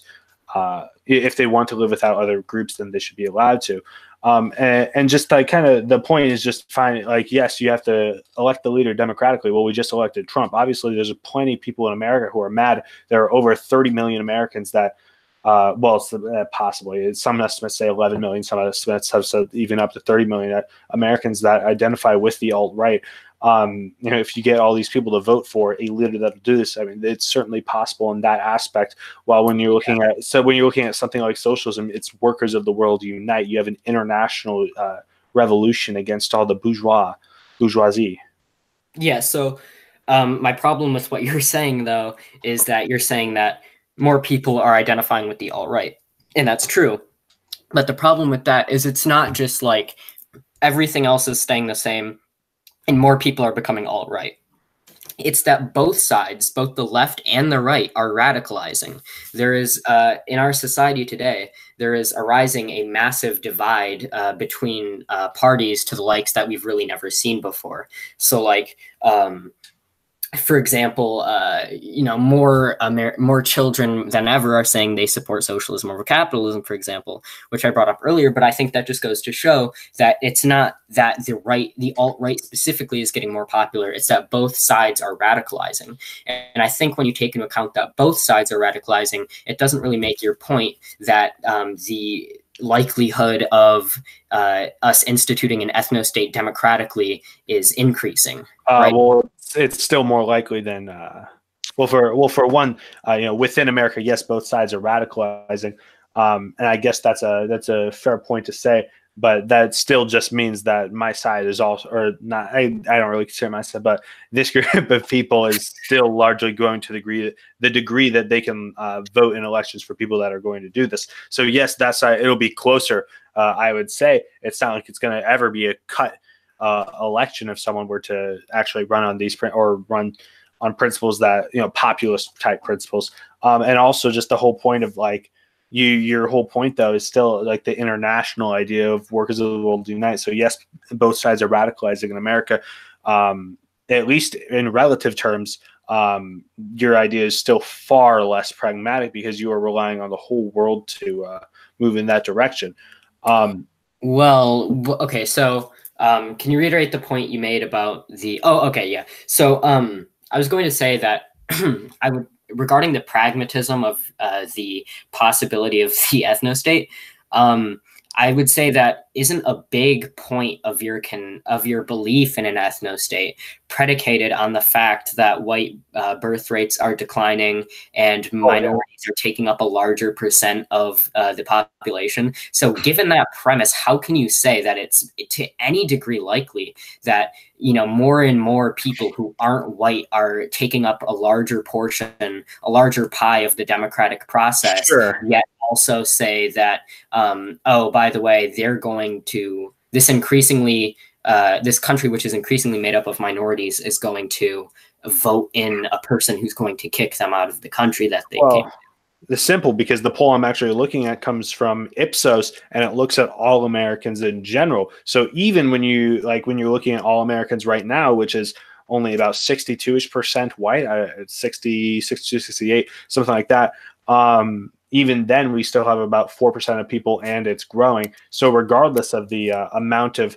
if they want to live without other groups, then they should be allowed to. And just like kind of the point is just finding, like, yes, you have to elect the leader democratically. Well, we just elected Trump. Obviously, there's plenty of people in America who are mad. There are over 30 million Americans that, possibly. Some estimates say 11 million. Some estimates have said even up to 30 million Americans that identify with the alt-right. If you get all these people to vote for a leader that'll do this, I mean, it's certainly possible in that aspect. While when you're looking at something like socialism, it's workers of the world unite. You have an international revolution against all the bourgeoisie. Yeah. So my problem with what you're saying, though, is that you're saying that more people are identifying with the alt-right, and that's true. But the problem with that is it's not just like everything else is staying the same and more people are becoming alt-right. It's that both sides, both the left and the right, are radicalizing. There is, in our society today, there is arising a massive divide between parties to the likes that we've really never seen before. So, like, for example, more children than ever are saying they support socialism over capitalism, for example, which I brought up earlier. But I think that just goes to show that it's not that the alt-right specifically is getting more popular. It's that both sides are radicalizing. And I think when you take into account that both sides are radicalizing, it doesn't really make your point that the likelihood of us instituting an ethno-state democratically is increasing. Right? Well, it's still more likely than for one, within America, yes, both sides are radicalizing, and I guess that's a fair point to say. But that still just means that my side is also, or not. I don't really consider myself, but this group of people is still largely going to the degree that they can vote in elections for people that are going to do this. So yes, it'll be closer. I would say it's not like it's going to ever be a cut election if someone were to actually run on these or run on principles that, populist type principles. And also just the whole point of like, your whole point though is still like the international idea of workers of the world unite. So yes, both sides are radicalizing in America. At least in relative terms, your idea is still far less pragmatic because you are relying on the whole world to move in that direction. Okay. So can you reiterate the point you made about the? Oh, okay, yeah. So I was going to say that regarding the pragmatism of the possibility of the ethno-state, I would say that isn't a big point of your belief in an ethno-state predicated on the fact that white birth rates are declining and minorities are taking up a larger percent of the population. So given that premise, how can you say that it's to any degree likely that, you know, more and more people who aren't white are taking up a larger portion, a larger pie of the democratic process, Sure. yet also say that, oh, by the way, they're going to, this country, which is increasingly made up of minorities, is going to vote in a person who's going to kick them out of the country that they came. The simple, because the poll I'm actually looking at comes from Ipsos, and it looks at all Americans in general. So even when you're looking at all Americans right now, which is only about 62% white, 60, 62, 68, something like that. Even then, we still have about 4% of people, and it's growing. So regardless of the amount of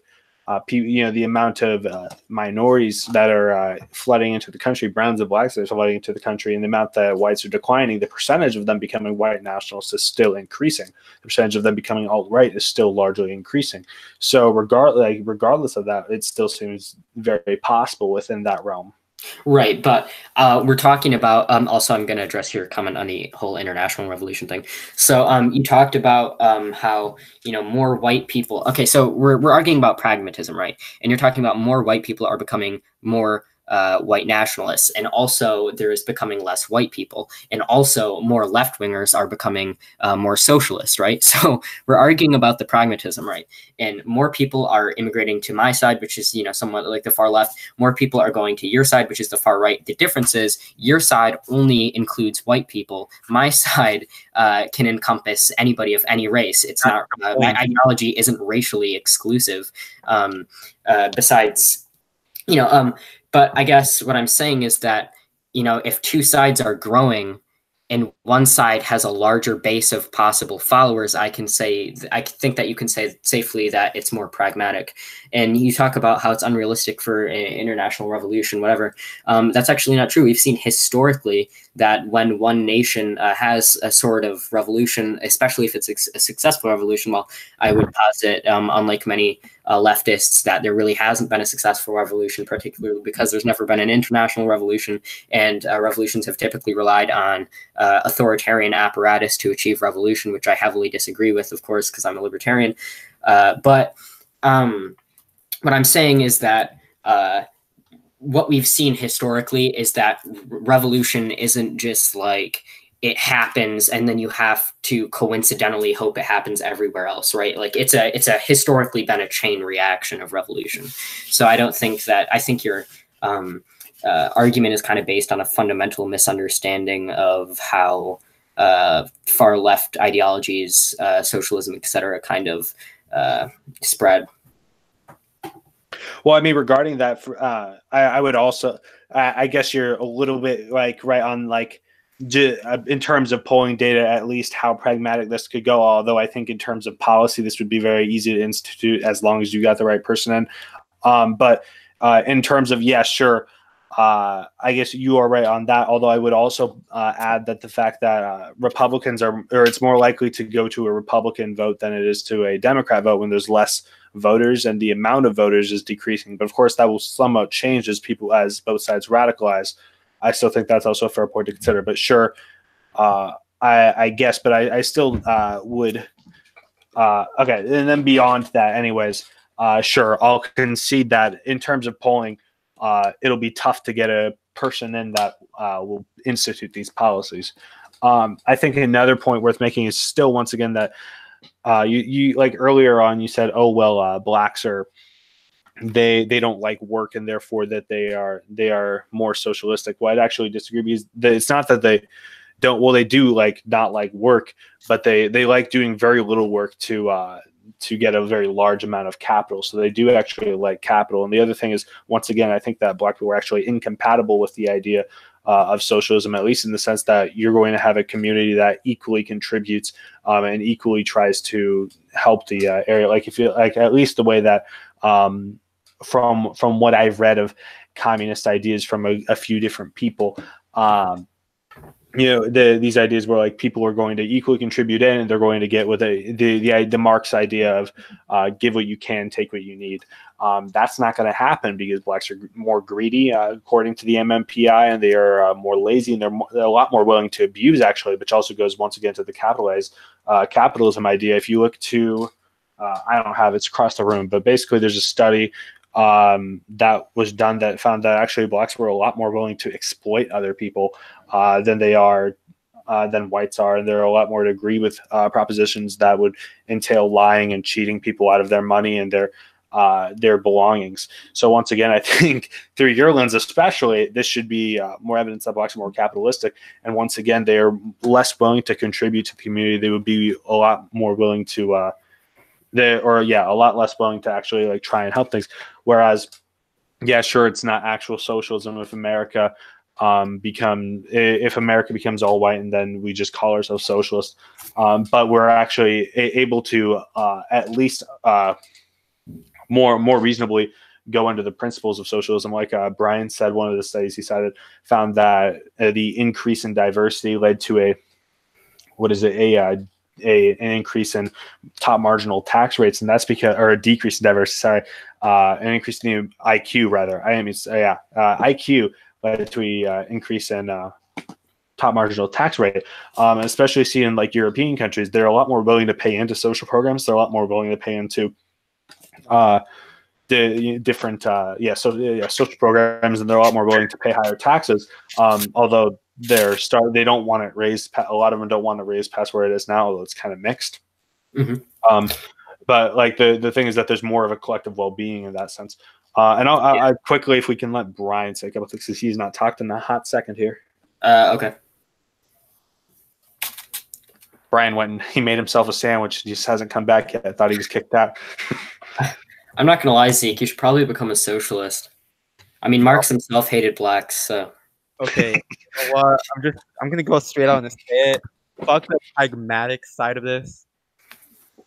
the amount of minorities that are flooding into the country, browns and blacks that are flooding into the country, and the amount that whites are declining, the percentage of them becoming white nationalists is still increasing. The percentage of them becoming alt-right is still largely increasing. So regardless of that, it still seems very possible within that realm. Right, but we're talking about also, I'm going to address your comment on the whole international revolution thing. So you talked about how, you know, more white people. Okay, so we're arguing about pragmatism, right? And you're talking about more white people are becoming more white nationalists, and also there is becoming less white people, and also more left-wingers are becoming more socialist, right? So we're arguing about the pragmatism, right? And more people are immigrating to my side, which is, you know, somewhat like the far left. More people are going to your side, which is the far right. The difference is your side only includes white people. My side can encompass anybody of any race. It's not, my ideology isn't racially exclusive. Besides, you know, but I guess what I'm saying is that, you know, if two sides are growing and one side has a larger base of possible followers, I think that you can say safely that it's more pragmatic. And you talk about how it's unrealistic for an international revolution, whatever. That's actually not true. We've seen historically that when one nation has a sort of revolution, especially if it's a successful revolution, well, I would posit, unlike many leftists, that there really hasn't been a successful revolution, particularly because there's never been an international revolution, and revolutions have typically relied on authoritarian apparatus to achieve revolution, which I heavily disagree with, of course, because I'm a libertarian. But what I'm saying is that what we've seen historically is that revolution isn't just like it happens and then you have to coincidentally hope it happens everywhere else, right? Like it's a historically been a chain reaction of revolution. So I don't think that, I think your argument is kind of based on a fundamental misunderstanding of how far left ideologies, socialism, etc., kind of spread. Well, I mean, regarding that, I would also, I guess you're a little bit like right on like in terms of polling data, at least how pragmatic this could go. Although I think in terms of policy, this would be very easy to institute as long as you got the right person in. But in terms of, yeah, sure. I guess you are right on that. Although I would also add that the fact that Republicans or it's more likely to go to a Republican vote than it is to a Democrat vote when there's less voters and the amount of voters is decreasing. But of course, that will somewhat change as both sides radicalize. I still think that's also a fair point to consider. But sure, I guess. But I still would. Okay, and then beyond that, anyways, sure, I'll concede that in terms of polling. It'll be tough to get a person in that will institute these policies. I think another point worth making is still, once again, that you like earlier on, you said, oh, well, blacks are, they don't like work and therefore that they are more socialistic. Well, I'd actually disagree because it's not that they don't, well, they do like not like work, but they like doing very little work to get a very large amount of capital. So they do actually like capital. And the other thing is, once again, I think that black people are actually incompatible with the idea of socialism, at least in the sense that you're going to have a community that equally contributes and equally tries to help the area. Like if you like, at least the way that from what I've read of communist ideas from a few different people, these ideas where like people are going to equally contribute in, and they're going to get with the Marx idea of give what you can, take what you need. That's not going to happen because blacks are more greedy, according to the MMPI, and they are more lazy, and they're a lot more willing to abuse, actually, which also goes once again to the capitalism idea. If you look to, I don't have it's across the room, but basically there's a study that was done that found that actually blacks were a lot more willing to exploit other people than whites are, and they're a lot more to agree with propositions that would entail lying and cheating people out of their money and their belongings. So once again, I think through your lens especially, this should be more evidence that blacks are more capitalistic, and once again, they are less willing to contribute to the community. They would be a lot more willing to a lot less willing to actually like try and help things. Whereas, yeah, sure, it's not actual socialism if America becomes all white, and then we just call ourselves socialists. But we're actually able to at least more reasonably go into the principles of socialism. Like Brian said, one of the studies he cited found that the increase in diversity led to an increase in top marginal tax rates, and that's because, or a decrease in diversity. Sorry, an increase in IQ rather. IQ led to an increase in top marginal tax rate. Especially seeing like European countries, they're a lot more willing to pay into social programs. They're a lot more willing to pay into the different social programs, and they're a lot more willing to pay higher taxes. Although they don't want it raised. A lot of them don't want to raise past where it is now, although it's kind of mixed. Mm-hmm. But like the thing is that there's more of a collective well-being in that sense. And I quickly, if we can let Brian say a couple things, because he's not talked in a hot second here. Okay. Brian went and he made himself a sandwich. He just hasn't come back yet. I thought he was kicked out. I'm not gonna lie, Zeke. You should probably become a socialist. I mean, Marx himself hated blacks, so. Okay, you know what? I'm gonna go straight out and say it. Fuck the pragmatic side of this.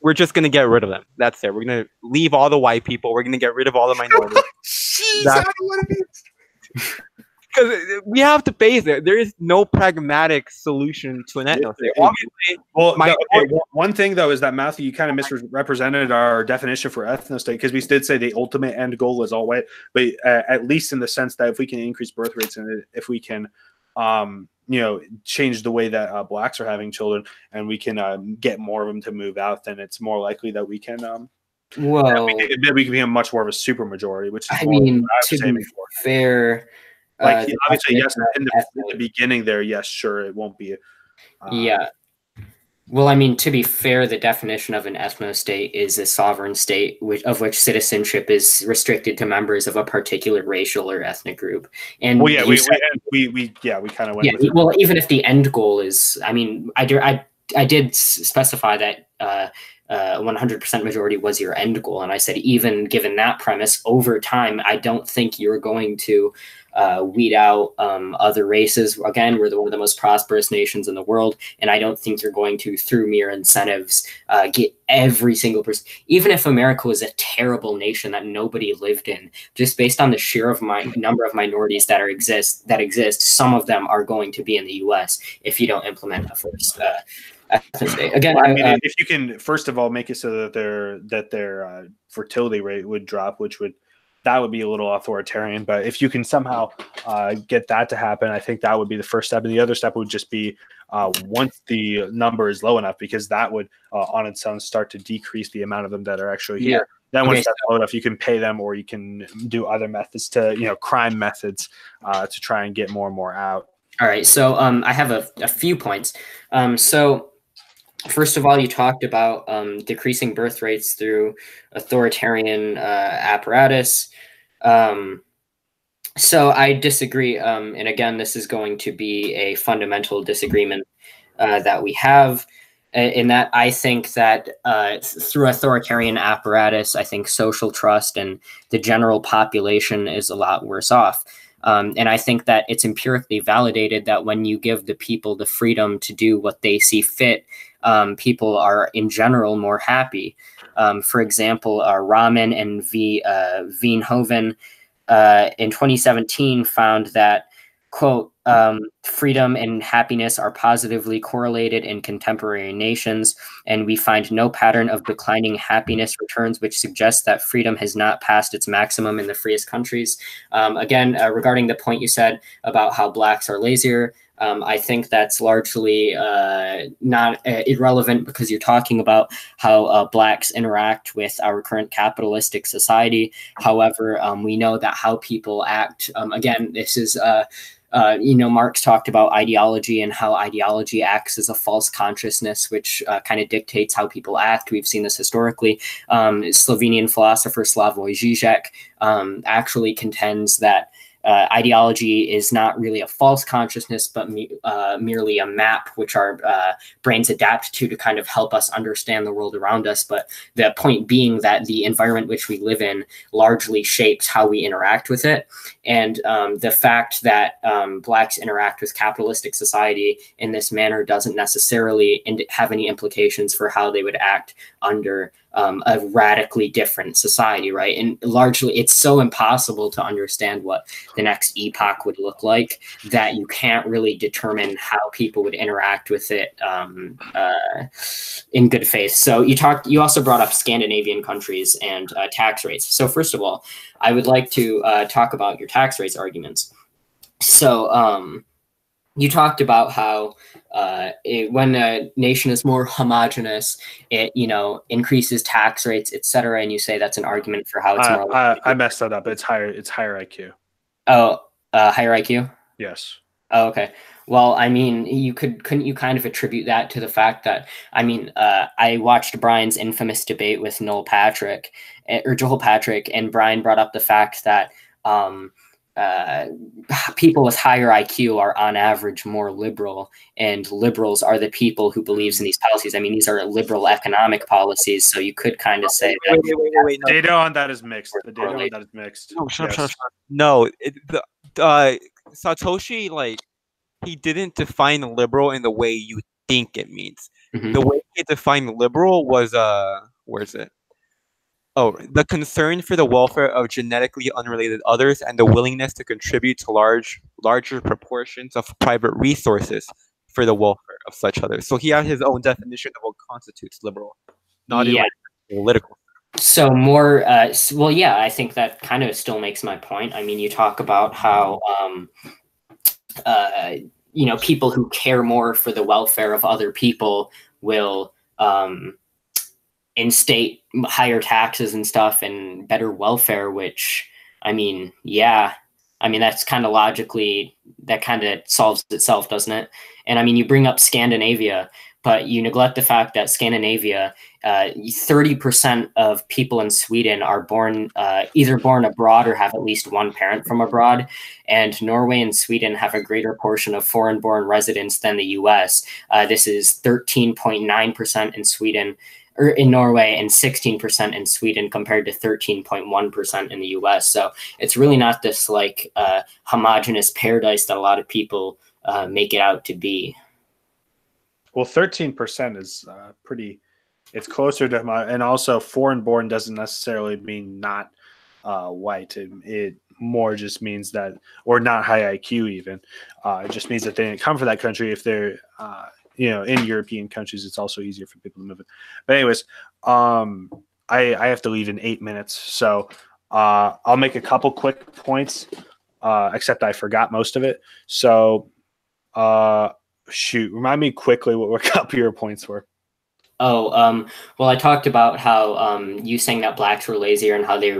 We're just gonna get rid of them. That's it. We're gonna leave all the white people. We're gonna get rid of all the minorities. Jeez, I don't know what it is. Because we have to face it. There is no pragmatic solution to an ethnostate. Obviously, one thing though is that Mouthy, you kind of misrepresented our definition for ethnostate, because we did say the ultimate end goal is all white, but at least in the sense that if we can increase birth rates and if we can, change the way that blacks are having children, and we can get more of them to move out, then it's more likely that we can. We can become much more of a super majority, which is to be fair. Obviously, yes, in the beginning there, yes, sure, it won't be. Yeah. Well, I mean, to be fair, the definition of an ethnostate is a sovereign state of which citizenship is restricted to members of a particular racial or ethnic group. And we kind of went. Yeah. Well, even if the end goal is, I mean, I did specify that 100% majority was your end goal, and I said even given that premise, over time, I don't think you're going to weed out other races. Again, we're one of the most prosperous nations in the world, and I don't think you're going to, through mere incentives, get every single person. Even if America was a terrible nation that nobody lived in, just based on the sheer of number of minorities that exist, some of them are going to be in the U.S. if you don't implement a first ethnostate. Again, if you can first of all make it so that their fertility rate would drop, that would be a little authoritarian, but if you can somehow get that to happen, I think that would be the first step. And the other step would just be once the number is low enough, because that would on its own start to decrease the amount of them that are actually here. Then once that's low enough, you can pay them, or you can do other methods to, crime methods to try and get more and more out. All right. So I have a few points. So first of all, you talked about decreasing birth rates through authoritarian apparatus. So I disagree. And again, this is going to be a fundamental disagreement that we have, in that I think that through authoritarian apparatus, I think social trust and the general population is a lot worse off. And I think that it's empirically validated that when you give the people the freedom to do what they see fit, people are in general more happy. For example, Rahman and Veenhoven in 2017 found that, quote, freedom and happiness are positively correlated in contemporary nations, and we find no pattern of declining happiness returns, which suggests that freedom has not passed its maximum in the freest countries. Again, regarding the point you said about how blacks are lazier, I think that's largely not irrelevant, because you're talking about how blacks interact with our current capitalistic society. However, we know that how people act, again, this is Marx talked about ideology and how ideology acts as a false consciousness, which kind of dictates how people act. We've seen this historically. Slovenian philosopher Slavoj Žižek actually contends that ideology is not really a false consciousness, but merely a map which our brains adapt to kind of help us understand the world around us. But the point being that the environment which we live in largely shapes how we interact with it. And the fact that blacks interact with capitalistic society in this manner doesn't necessarily have any implications for how they would act under a radically different society, right? And largely, it's so impossible to understand what the next epoch would look like that you can't really determine how people would interact with it in good faith. So you also brought up Scandinavian countries and tax rates. So first of all, I would like to talk about your tax rates arguments. So you talked about how when a nation is more homogenous, it increases tax rates, etc. And you say that's an argument for how it's more. I messed that up. It's higher IQ. Oh, higher IQ. Yes. Oh, okay. Well, I mean, couldn't you kind of attribute that to the fact that, I watched Brian's infamous debate with Joel Patrick, and Brian brought up the fact that people with higher IQ are on average more liberal, and liberals are the people who believes in these policies. I mean, these are liberal economic policies, so you could kind of say wait. No. Data on that is mixed. The data on that is mixed. No, shut up. No, Satoshi, he didn't define liberal in the way you think it means. Mm-hmm. The way he defined liberal was where is it? Oh, the concern for the welfare of genetically unrelated others and the willingness to contribute to larger proportions of private resources for the welfare of such others. So he had his own definition of what constitutes liberal, not in political. So more, well, yeah, I think that kind of still makes my point. I mean, you talk about how, people who care more for the welfare of other people will instate higher taxes and stuff and better welfare, which, that's kind of logically, that kind of solves itself, doesn't it? And you bring up Scandinavia, but you neglect the fact that Scandinavia, 30% of people in Sweden are either born abroad or have at least one parent from abroad. And Norway and Sweden have a greater portion of foreign-born residents than the US. This is 13.9% in Sweden, or in Norway, and 16% in Sweden, compared to 13.1% in the US. So it's really not this homogenous paradise that a lot of people make it out to be. Well, 13% is pretty. It's closer to and also foreign-born doesn't necessarily mean not white. It more just means that, or not high IQ even. It just means that they didn't come from that country. If they're in European countries, it's also easier for people to move it. But anyways, I have to leave in 8 minutes, so I'll make a couple quick points. Except I forgot most of it. So. Shoot, remind me quickly what a couple of your points were. Well, I talked about how you saying that blacks were lazier and how they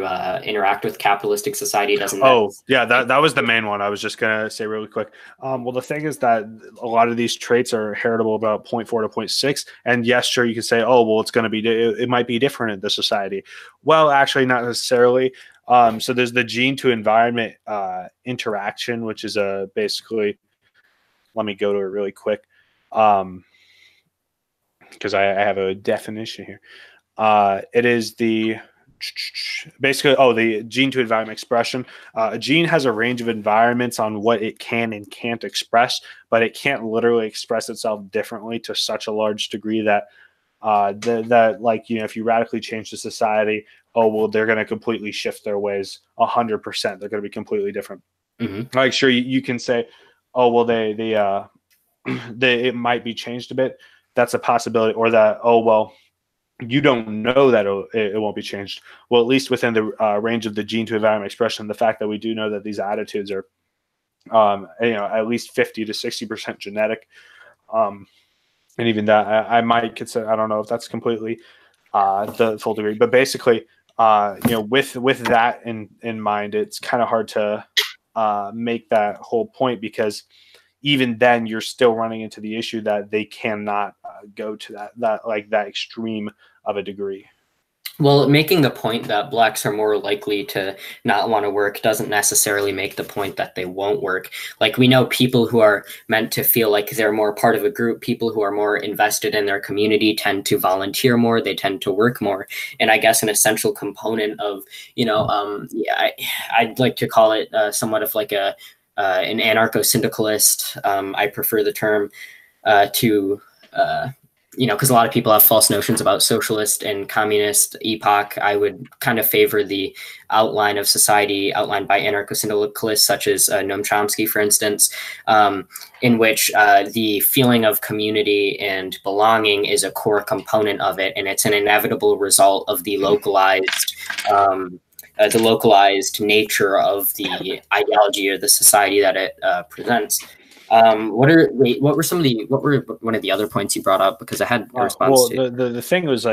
interact with capitalistic society doesn't. That was the main one. I was just gonna say really quick. Well, the thing is that a lot of these traits are heritable about 0.4 to 0.6, and yes, sure, you can say, oh, well, it might be different in the society. Well, actually, not necessarily. So there's the gene to environment interaction, which is basically. Let me go to it really quick, because I have a definition here. It is the gene to environment expression. A gene has a range of environments on what it can and can't express, but it can't literally express itself differently to such a large degree that if you radically change the society, they're going to completely shift their ways 100%. They're going to be completely different. Mm-hmm. Sure, you can say, oh well, it might be changed a bit. That's a possibility. Or that, oh well, you don't know that it won't be changed. Well, at least within the range of the gene to environment expression, the fact that we do know that these attitudes are, at least 50 to 60% genetic, and even that I might consider. I don't know if that's completely the full degree, but basically, with that in mind, it's kind of hard to make that whole point, because even then you're still running into the issue that they cannot go to that extreme of a degree. Well, making the point that blacks are more likely to not want to work doesn't necessarily make the point that they won't work. Like, we know people who are meant to feel like they're more part of a group, people who are more invested in their community tend to volunteer more, they tend to work more. And I guess an essential component of, I'd like to call it somewhat of like an anarcho-syndicalist. I prefer the term because a lot of people have false notions about socialist and communist epoch. I would kind of favor the outline of society outlined by anarcho-syndicalists such as Noam Chomsky, for instance, in which the feeling of community and belonging is a core component of it, and it's an inevitable result of the localized nature of the ideology or the society that it presents. What were one of the other points you brought up? Because I had a response to. The thing was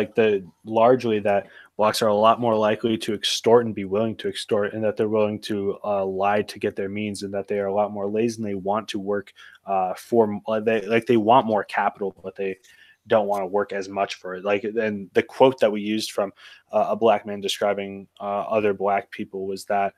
largely that blacks are a lot more likely to extort and be willing to extort, and that they're willing to lie to get their means, and that they are a lot more lazy and they want to work they want more capital, but they don't want to work as much for it. And the quote that we used from a black man describing other black people was that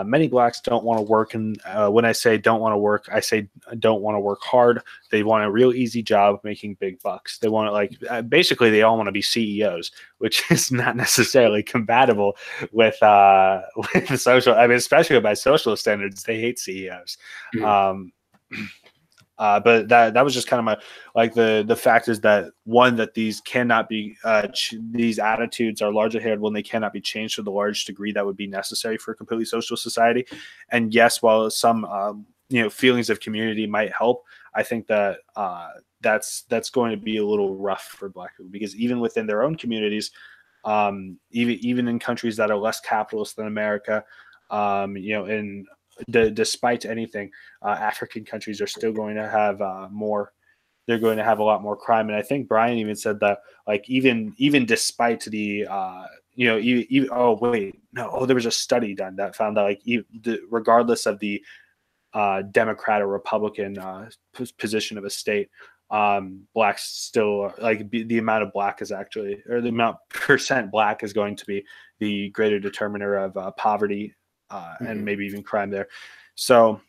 many blacks don't want to work. And when I say don't want to work, I say don't want to work hard. They want a real easy job making big bucks. They want to basically they all want to be CEOs, which is not necessarily compatible with social. I mean, especially by socialist standards, they hate CEOs. Mm-hmm. But that was just kind of the fact is that that these cannot be these attitudes are largely held when they cannot be changed to the large degree that would be necessary for a completely social society. And yes, while some feelings of community might help, I think that that's going to be a little rough for black people, because even within their own communities, even in countries that are less capitalist than America, despite anything, African countries are still going to have more. They're going to have a lot more crime, and I think Brian even said that, even despite the, there was a study done that found that regardless of the Democrat or Republican position of a state, blacks still the amount of black is actually, or the amount % black is going to be the greater determiner of poverty. And maybe even crime there. So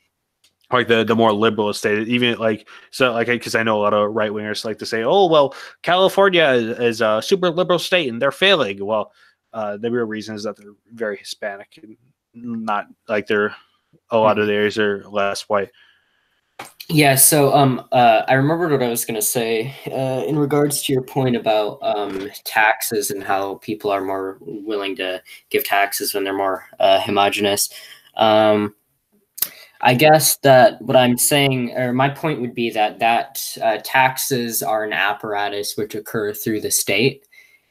the more liberal a state, even because I know a lot of right wingers like to say, oh, well, California is a super liberal state and they're failing. Well, the real reason is that they're very Hispanic, and not a lot of the areas are less white. Yeah, so I remembered what I was going to say in regards to your point about taxes and how people are more willing to give taxes when they're more homogenous. I guess that what I'm saying, or my point would be that taxes are an apparatus which occur through the state.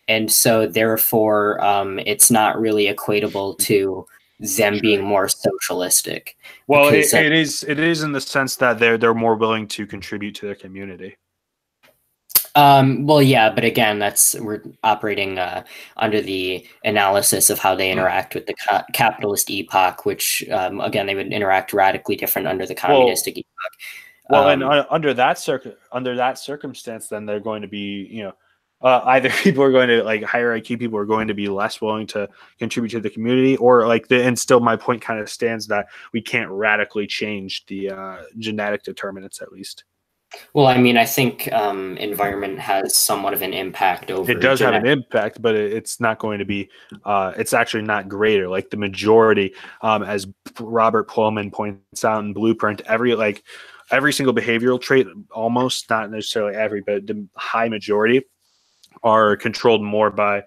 And so therefore, it's not really equatable to them being more socialistic. Well, it is in the sense that they're more willing to contribute to their community. Well, yeah, but again, we're operating under the analysis of how they interact with the capitalist epoch, which again, they would interact radically different under the communistic epoch. Well, and under that circumstance, then they're going to be, either people are going to higher IQ people are going to be less willing to contribute to the community, or and still my point kind of stands that we can't radically change the genetic determinants, at least. Well, I mean, I think environment has somewhat of an impact over. It does have an impact, but it's not going to be. It's actually not greater. The majority, as Robert Pullman points out in Blueprint, every single behavioral trait, almost, not necessarily every, but the high majority, are controlled more by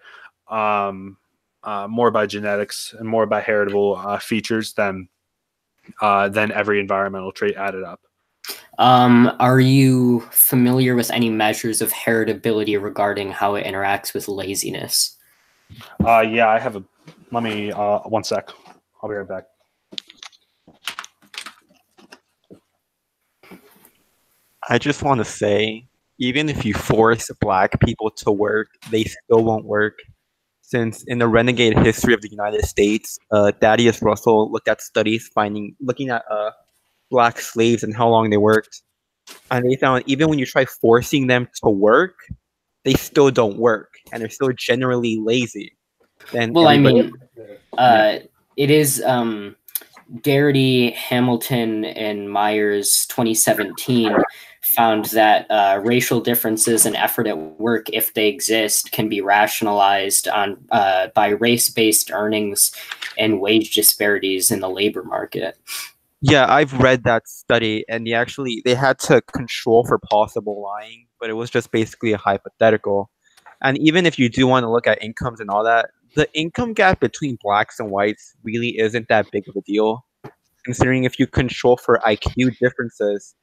genetics and more by heritable features than every environmental trait added up. Are you familiar with any measures of heritability regarding how it interacts with laziness? Yeah, I have a. Let me 1 sec. I'll be right back. I just want to say, even if you force Black people to work, they still won't work. Since in the renegade history of the United States, Thaddeus Russell looked at studies looking at Black slaves and how long they worked, and they found even when you try forcing them to work, they still don't work, and they're still generally lazy. Then Well, I mean, it is Garrity, Hamilton, and Myers 2017 found that racial differences in effort at work, if they exist, can be rationalized on by race-based earnings and wage disparities in the labor market. Yeah, I've read that study, and they had to control for possible lying, but it was just basically a hypothetical. And even if you do want to look at incomes and all that, the income gap between Blacks and whites really isn't that big of a deal, considering if you control for IQ differences,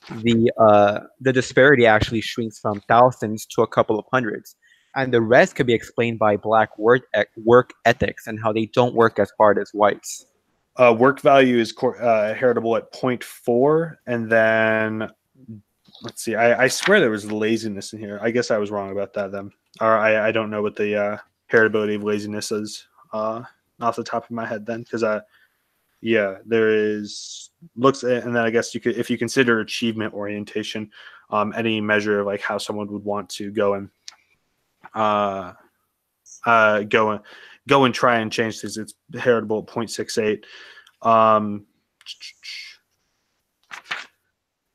the disparity actually shrinks from thousands to a couple of hundreds, and the rest could be explained by Black work ethics and how they don't work as hard as whites. Work value is heritable at 0.4, and then let's see. I swear there was laziness in here. I guess I was wrong about that then, or I don't know what the heritability of laziness is off the top of my head then, because yeah, there is and then I guess you could, if you consider achievement orientation, any measure of like how someone would want to go and go and try and change things. It's heritable at 0.68.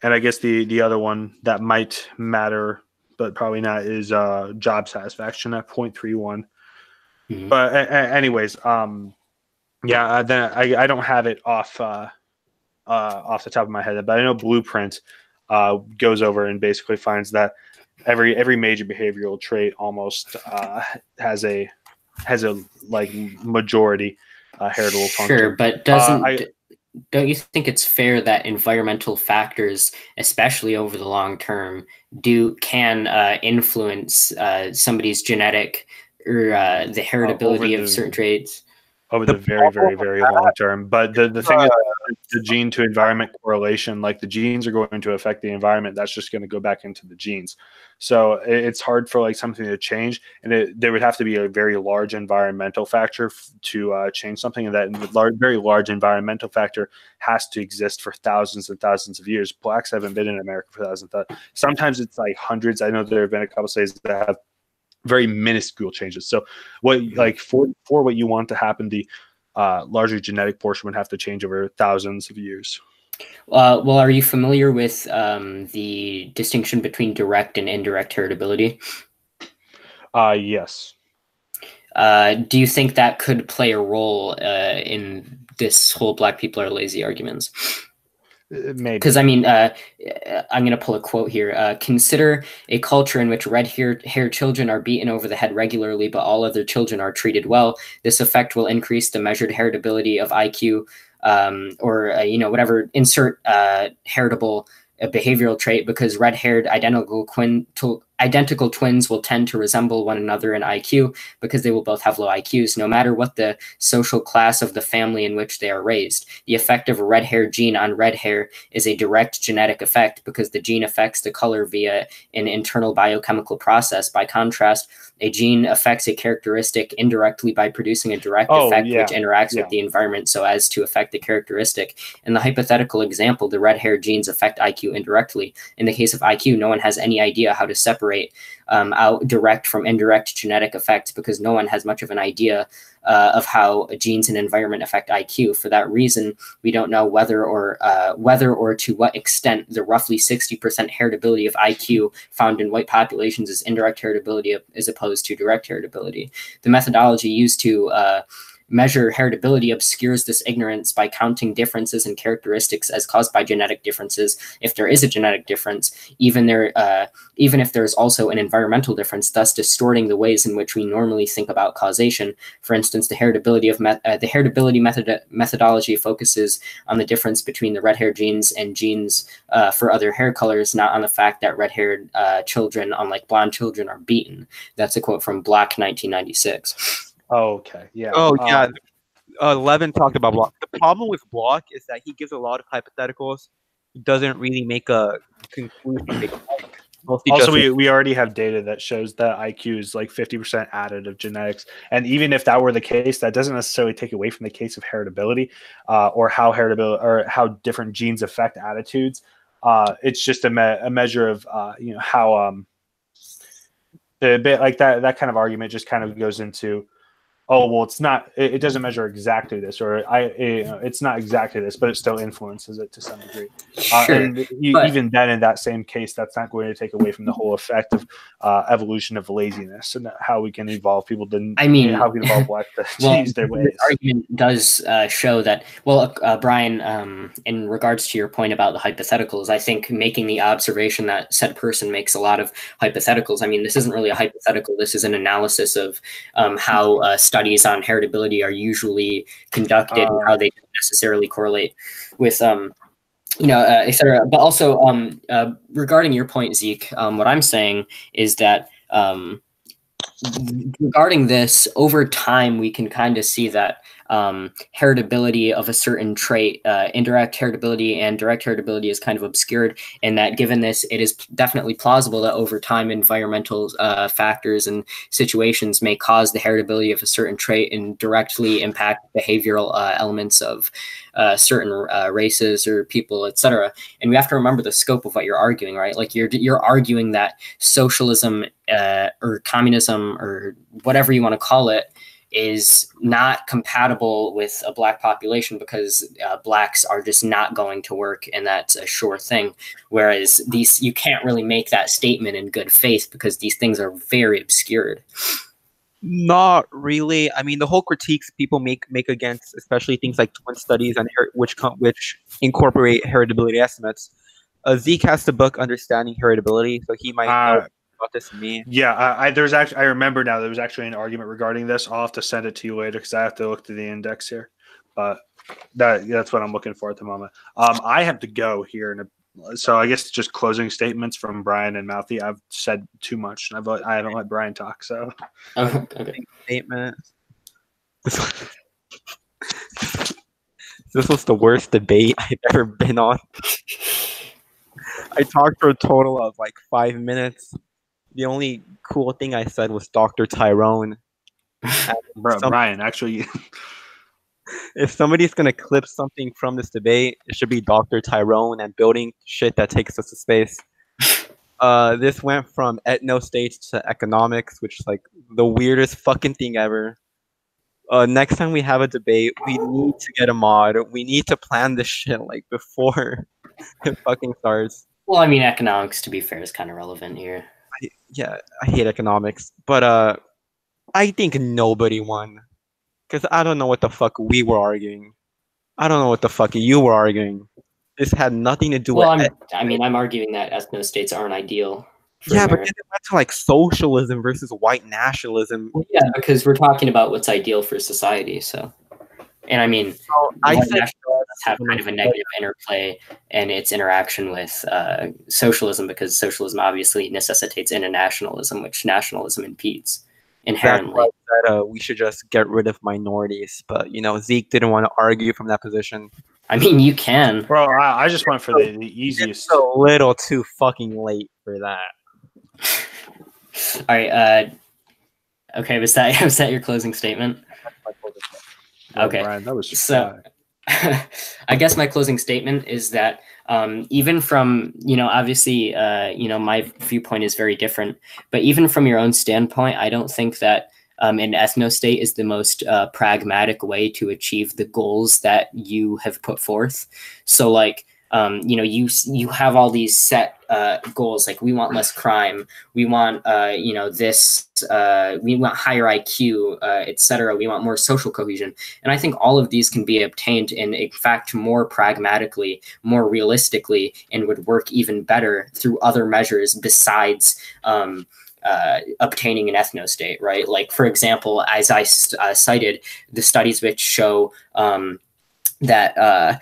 And I guess the other one that might matter, but probably not, is job satisfaction at 0.31. Mm-hmm. But anyways, yeah, then I don't have it off the top of my head, but I know Blueprint goes over and basically finds that every major behavioral trait almost has a like majority heritable function. Sure, but don't you think it's fair that environmental factors, especially over the long term, can influence somebody's genetic or the heritability of certain traits? Over the very, very, very long term. But the thing is, the gene to environment correlation, like the genes are going to affect the environment, that's just going to go back into the genes. So it's hard for like something to change, and there would have to be a very large environmental factor to change something, and that very large environmental factor has to exist for thousands and thousands of years. Blacks haven't been in America for thousands. Sometimes it's like hundreds. I know there have been a couple of states that have very minuscule changes. So what, like for what you want to happen, the larger genetic portion would have to change over thousands of years. Well, are you familiar with the distinction between direct and indirect heritability? Yes. Do you think that could play a role in this whole Black people are lazy arguments? Maybe. Because I mean, I'm going to pull a quote here. Consider a culture in which red-haired children are beaten over the head regularly, but all other children are treated well. This effect will increase the measured heritability of IQ, or whatever, insert heritable behavioral trait, because red-haired identical twins will tend to resemble one another in IQ because they will both have low IQs, no matter what the social class of the family in which they are raised. The effect of a red hair gene on red hair is a direct genetic effect because the gene affects the color via an internal biochemical process. By contrast, a gene affects a characteristic indirectly by producing a direct effect which interacts with the environment so as to affect the characteristic. In the hypothetical example, the red hair genes affect IQ indirectly. In the case of IQ, no one has any idea how to separate out direct from indirect genetic effects because no one has much of an idea of how genes and environment affect IQ. For that reason, we don't know whether or to what extent the roughly 60% heritability of IQ found in white populations is indirect heritability as opposed to direct heritability. The methodology used to measure heritability obscures this ignorance by counting differences in characteristics as caused by genetic differences, if there is a genetic difference, even if there is also an environmental difference, thus distorting the ways in which we normally think about causation. For instance, the heritability methodology focuses on the difference between the red hair genes and genes for other hair colors, not on the fact that red-haired children, unlike blonde children, are beaten. That's a quote from Black 1996. Oh, okay. Yeah. Oh, yeah. Levin talked about Block. The problem with Block is that he gives a lot of hypotheticals. He doesn't really make a conclusion. Also, we already have data that shows that IQ is like 50% additive genetics. And even if that were the case, that doesn't necessarily take away from the case of heritability or how heritability or how different genes affect attitudes. It's just a measure of, how a bit like that kind of argument just kind of goes into, oh, well, it doesn't measure exactly this, or it's not exactly this, but it still influences it to some degree. Sure, and even then, in that same case, that's not going to take away from the whole effect of evolution of laziness and how we can evolve people to, how we can evolve life to change their ways. The argument does show that, Brian, in regards to your point about the hypotheticals, I think making the observation that said person makes a lot of hypotheticals. I mean, this isn't really a hypothetical. This is an analysis of how studies on heritability are usually conducted and how they don't necessarily correlate with, et cetera. But also, regarding your point, Zeke, what I'm saying is that regarding this, over time, we can kind of see that heritability of a certain trait, indirect heritability and direct heritability is kind of obscured, and that given this, it is definitely plausible that over time environmental factors and situations may cause the heritability of a certain trait and directly impact behavioral elements of certain races or people, etc. And we have to remember the scope of what you're arguing, right? Like you're arguing that socialism or communism or whatever you want to call it is not compatible with a black population because blacks are just not going to work, and that's a sure thing. Whereas you can't really make that statement in good faith because these things are very obscured. Not really. I mean, the whole critiques people make against, especially things like twin studies and which incorporate heritability estimates. Zeke has the book Understanding Heritability, so he might know about this than me. Yeah, I remember now. There was actually an argument regarding this. I'll have to send it to you later because I have to look through the index here. But that's what I'm looking for at the moment. I have to go here, so I guess just closing statements from Brian and Mouthy. I've said too much. I haven't let Brian talk. So okay. Statement. This was the worst debate I've ever been on. I talked for a total of like 5 minutes. The only cool thing I said was Dr. Tyrone. Brian, actually, if somebody's going to clip something from this debate, it should be Dr. Tyrone and building shit that takes us to space. This went from ethnostate to economics, which is like the weirdest fucking thing ever. Next time we have a debate, we need to get a mod. We need to plan this shit like before it fucking starts. Well, I mean, economics, to be fair, is kind of relevant here. I hate economics, but I think nobody won. Because I don't know what the fuck we were arguing. I don't know what the fuck you were arguing. This had nothing to do with I'm arguing that ethnostates aren't ideal. Yeah, but then it went to like socialism versus white nationalism. Well, yeah, because we're talking about what's ideal for society, so. And I mean, I white said nationalists have kind of a negative interplay and its interaction with socialism, because socialism obviously necessitates internationalism, which nationalism impedes inherently. That we should just get rid of minorities, but Zeke didn't want to argue from that position. I mean, you can. Bro, I just went for the easiest. It's a little too fucking late for that. All right. Okay, was that your closing statement? Okay, Brian, that was so I guess my closing statement is that even from, obviously, my viewpoint is very different, but even from your own standpoint, I don't think that an ethnostate is the most pragmatic way to achieve the goals that you have put forth. So like, you know, you have all these set goals, like we want less crime, we want you know, this, we want higher IQ, etc. We want more social cohesion, and I think all of these can be obtained in fact more pragmatically, more realistically, and would work even better through other measures besides obtaining an ethnostate, right? Like, for example, as I cited, the studies which show that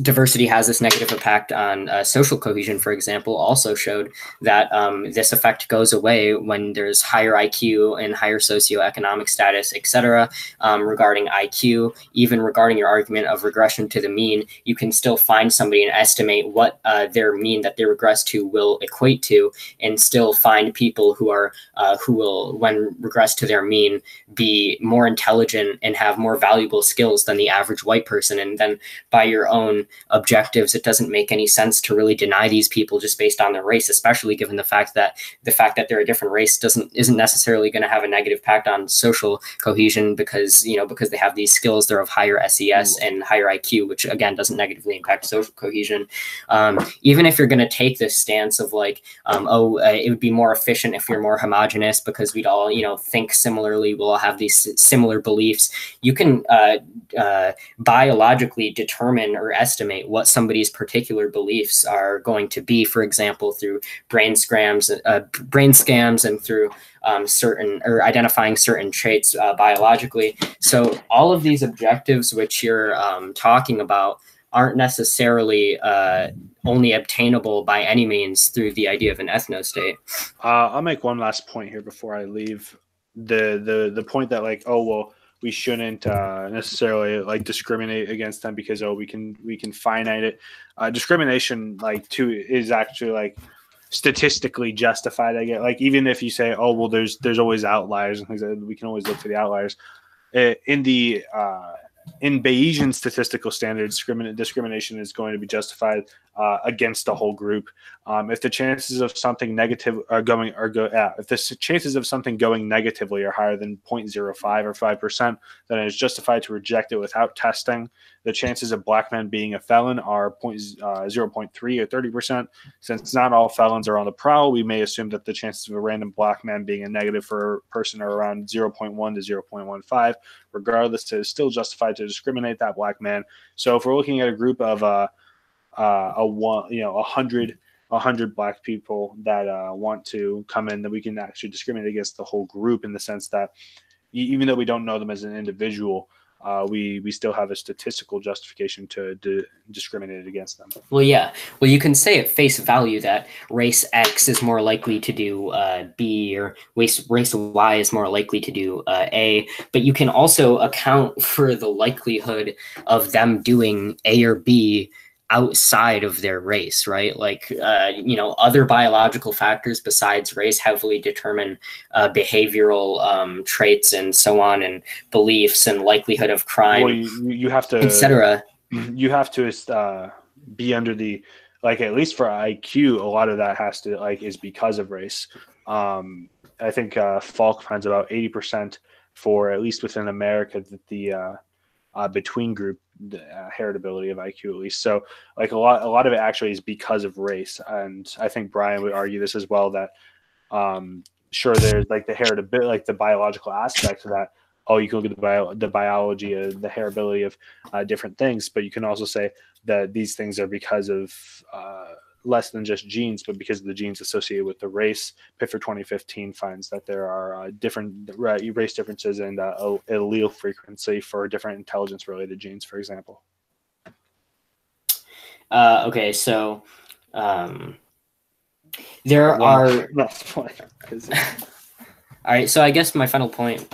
diversity has this negative impact on social cohesion, for example, also showed that this effect goes away when there's higher IQ and higher socioeconomic status, etc. Regarding IQ, even regarding your argument of regression to the mean, you can still find somebody and estimate what their mean that they regress to will equate to, and still find people who are who will, when regress to their mean, be more intelligent and have more valuable skills than the average white person. And then by your own objectives, it doesn't make any sense to really deny these people just based on their race, especially given the fact that they're a different race isn't necessarily going to have a negative impact on social cohesion, because, you know, because they have these skills, they're of higher SES and higher IQ, which again doesn't negatively impact social cohesion. Even if you're going to take this stance of like, it would be more efficient if you're more homogenous because we'd all, you know, think similarly, we'll all have these similar beliefs, you can biologically determine or estimate what somebody's particular beliefs are going to be, for example, through brain scans and through certain, or identifying certain traits biologically. So all of these objectives which you're talking about aren't necessarily only obtainable by any means through the idea of an ethnostate. I'll make one last point here before I leave. The point that, like, oh well, we shouldn't necessarily like discriminate against them because we can finite it. Discrimination, like, too, is actually like statistically justified. I get, like, even if you say, oh well, there's always outliers and things like that, we can always look to the outliers. In Bayesian statistical standards, discrimination is going to be justified against the whole group. If the chances of something negative are if the chances of something going negatively are higher than 0.05 or 5%, then it is justified to reject it without testing. The chances of black men being a felon are 0.3 or 30%. Since not all felons are on the prowl, we may assume that the chances of a random black man being a negative for a person are around 0.1 to 0.15. Regardless, it is still justified to discriminate that black man. So if we're looking at a group of 100 black people that want to come in, then we can actually discriminate against the whole group, in the sense that even though we don't know them as an individual, we still have a statistical justification to discriminate against them. Well, yeah. Well, you can say at face value that race X is more likely to do B, or race Y is more likely to do A, but you can also account for the likelihood of them doing A or B outside of their race, right? Like, you know, other biological factors besides race heavily determine behavioral traits and so on, and beliefs and likelihood of crime. Well, you have to, etc. You have to be under the, like, at least for IQ, a lot of that has to, like, is because of race. I think Falk finds about 80% for, at least within America, that the between group heritability of IQ, at least. So, like, a lot of it actually is because of race. And I think Brian would argue this as well, that sure, there's like the heritability, like the biological aspect of that. Oh, you can look at the biology, the heritability of different things, but you can also say that these things are because of less than just genes, but because of the genes associated with the race. Piffer 2015 finds that there are different race differences and allele frequency for different intelligence-related genes, for example. Okay, so there are... All right, so I guess my final point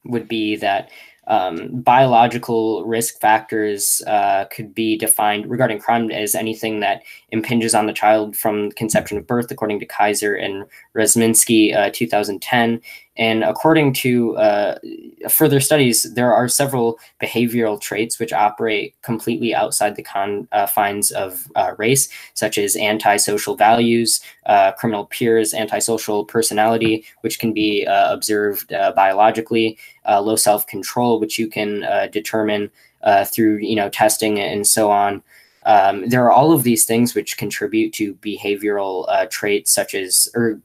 would be that biological risk factors could be defined regarding crime as anything that impinges on the child from conception of birth, according to Kaiser and Rezminski, 2010. And according to further studies, there are several behavioral traits which operate completely outside the confines of race, such as antisocial values, criminal peers, antisocial personality, which can be observed biologically, low self-control, which you can determine through testing and so on. there are all of these things which contribute to behavioral traits such as, or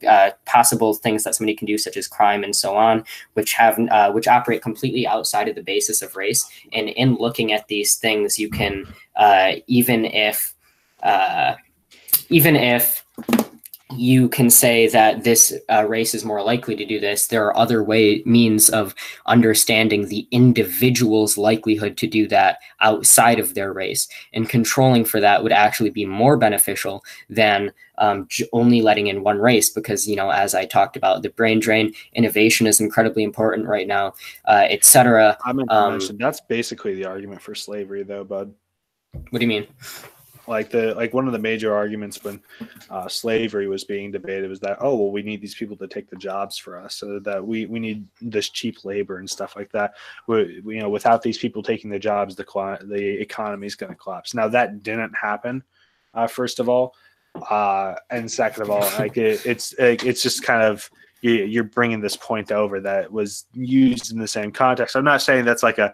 possible things that somebody can do, such as crime and so on, which operate completely outside of the basis of race. And in looking at these things, you can, even if you can say that this race is more likely to do this, there are other means of understanding the individual's likelihood to do that outside of their race. And controlling for that would actually be more beneficial than only letting in one race, because, you know, as I talked about, the brain drain, innovation is incredibly important right now, etc. I meant to mention, that's basically the argument for slavery, though, bud. What do you mean? Like one of the major arguments when slavery was being debated was that, oh, well, we need these people to take the jobs for us, so that we need this cheap labor and stuff like that. You know, without these people taking the jobs, the economy is going to collapse. Now that didn't happen, first of all, and second of all, like it's just kind of, you're bringing this point over that was used in the same context. I'm not saying that's like a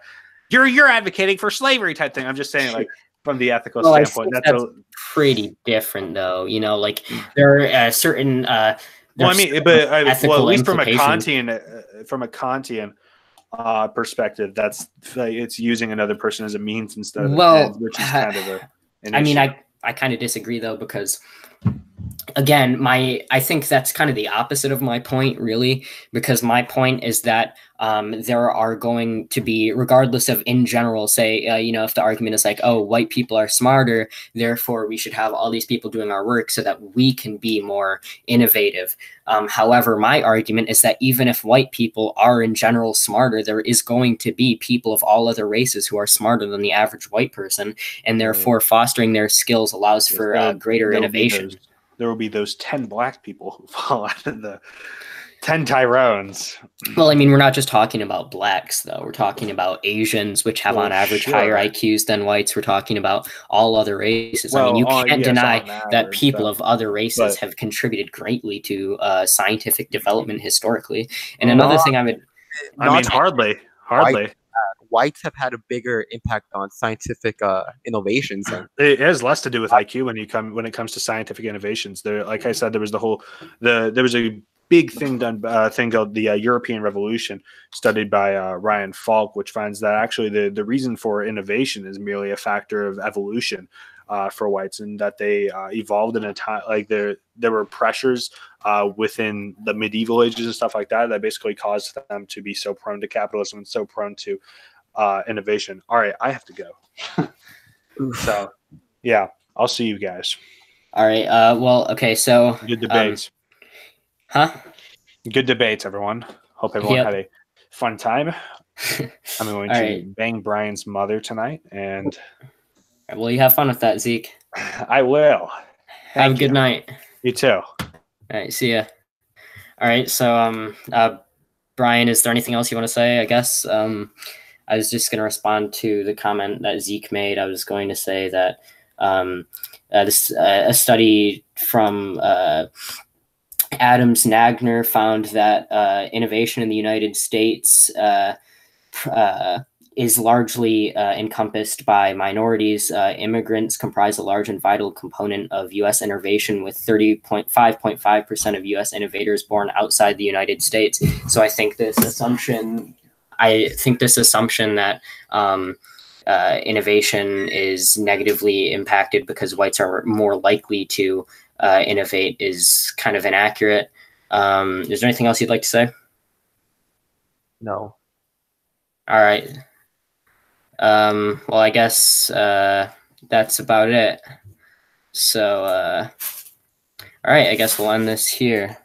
you're advocating for slavery type thing. I'm just saying, like, from the ethical standpoint, that's pretty different, though. You know, like, there are certain. Well, I mean, but at least from a Kantian perspective, that's it's using another person as a means instead of an end, which is kind of an issue. Mean, I kind of disagree, though, because, again, I think that's kind of the opposite of my point, really, because my point is that there are going to be, regardless of, in general, say, you know, if the argument is like, oh, white people are smarter, therefore we should have all these people doing our work so that we can be more innovative. However, my argument is that even if white people are in general smarter, there is going to be people of all other races who are smarter than the average white person, and therefore fostering their skills allows for greater innovation. There will be those 10 black people who fall out of the 10 Tyrones. Well, I mean, we're not just talking about blacks, though. We're talking about Asians, which have on average higher IQs than whites. We're talking about all other races. Well, I mean, you can't deny that people of other races have contributed greatly to scientific development historically. And another thing hardly. Whites have had a bigger impact on scientific innovations. It has less to do with IQ when it comes to scientific innovations. There, like I said, there was there was a big thing called the European Revolution, studied by Ryan Falk, which finds that actually the reason for innovation is merely a factor of evolution for whites, and that they evolved in a time like there were pressures within the medieval ages and stuff like that basically caused them to be so prone to capitalism and so prone to innovation. All right, I have to go. So, yeah, I'll see you guys. All right. Well, okay. So good debates. Good debates, everyone. Hope everyone had a fun time. I'm going to bang Brian's mother tonight, and well, you have fun with that, Zeke. I will. Have a good night. You too. All right. See ya. All right. So, Brian, is there anything else you want to say? I guess. I was just going to respond to the comment that Zeke made. I was going to say that a study from Adams Nagner found that innovation in the United States is largely encompassed by minorities. Immigrants comprise a large and vital component of U.S. innovation, with 5.5% of U.S. innovators born outside the United States. So I think this assumption that innovation is negatively impacted because whites are more likely to innovate is kind of inaccurate. Is there anything else you'd like to say? No. All right. Well, I guess that's about it. So, all right, I guess we'll end this here.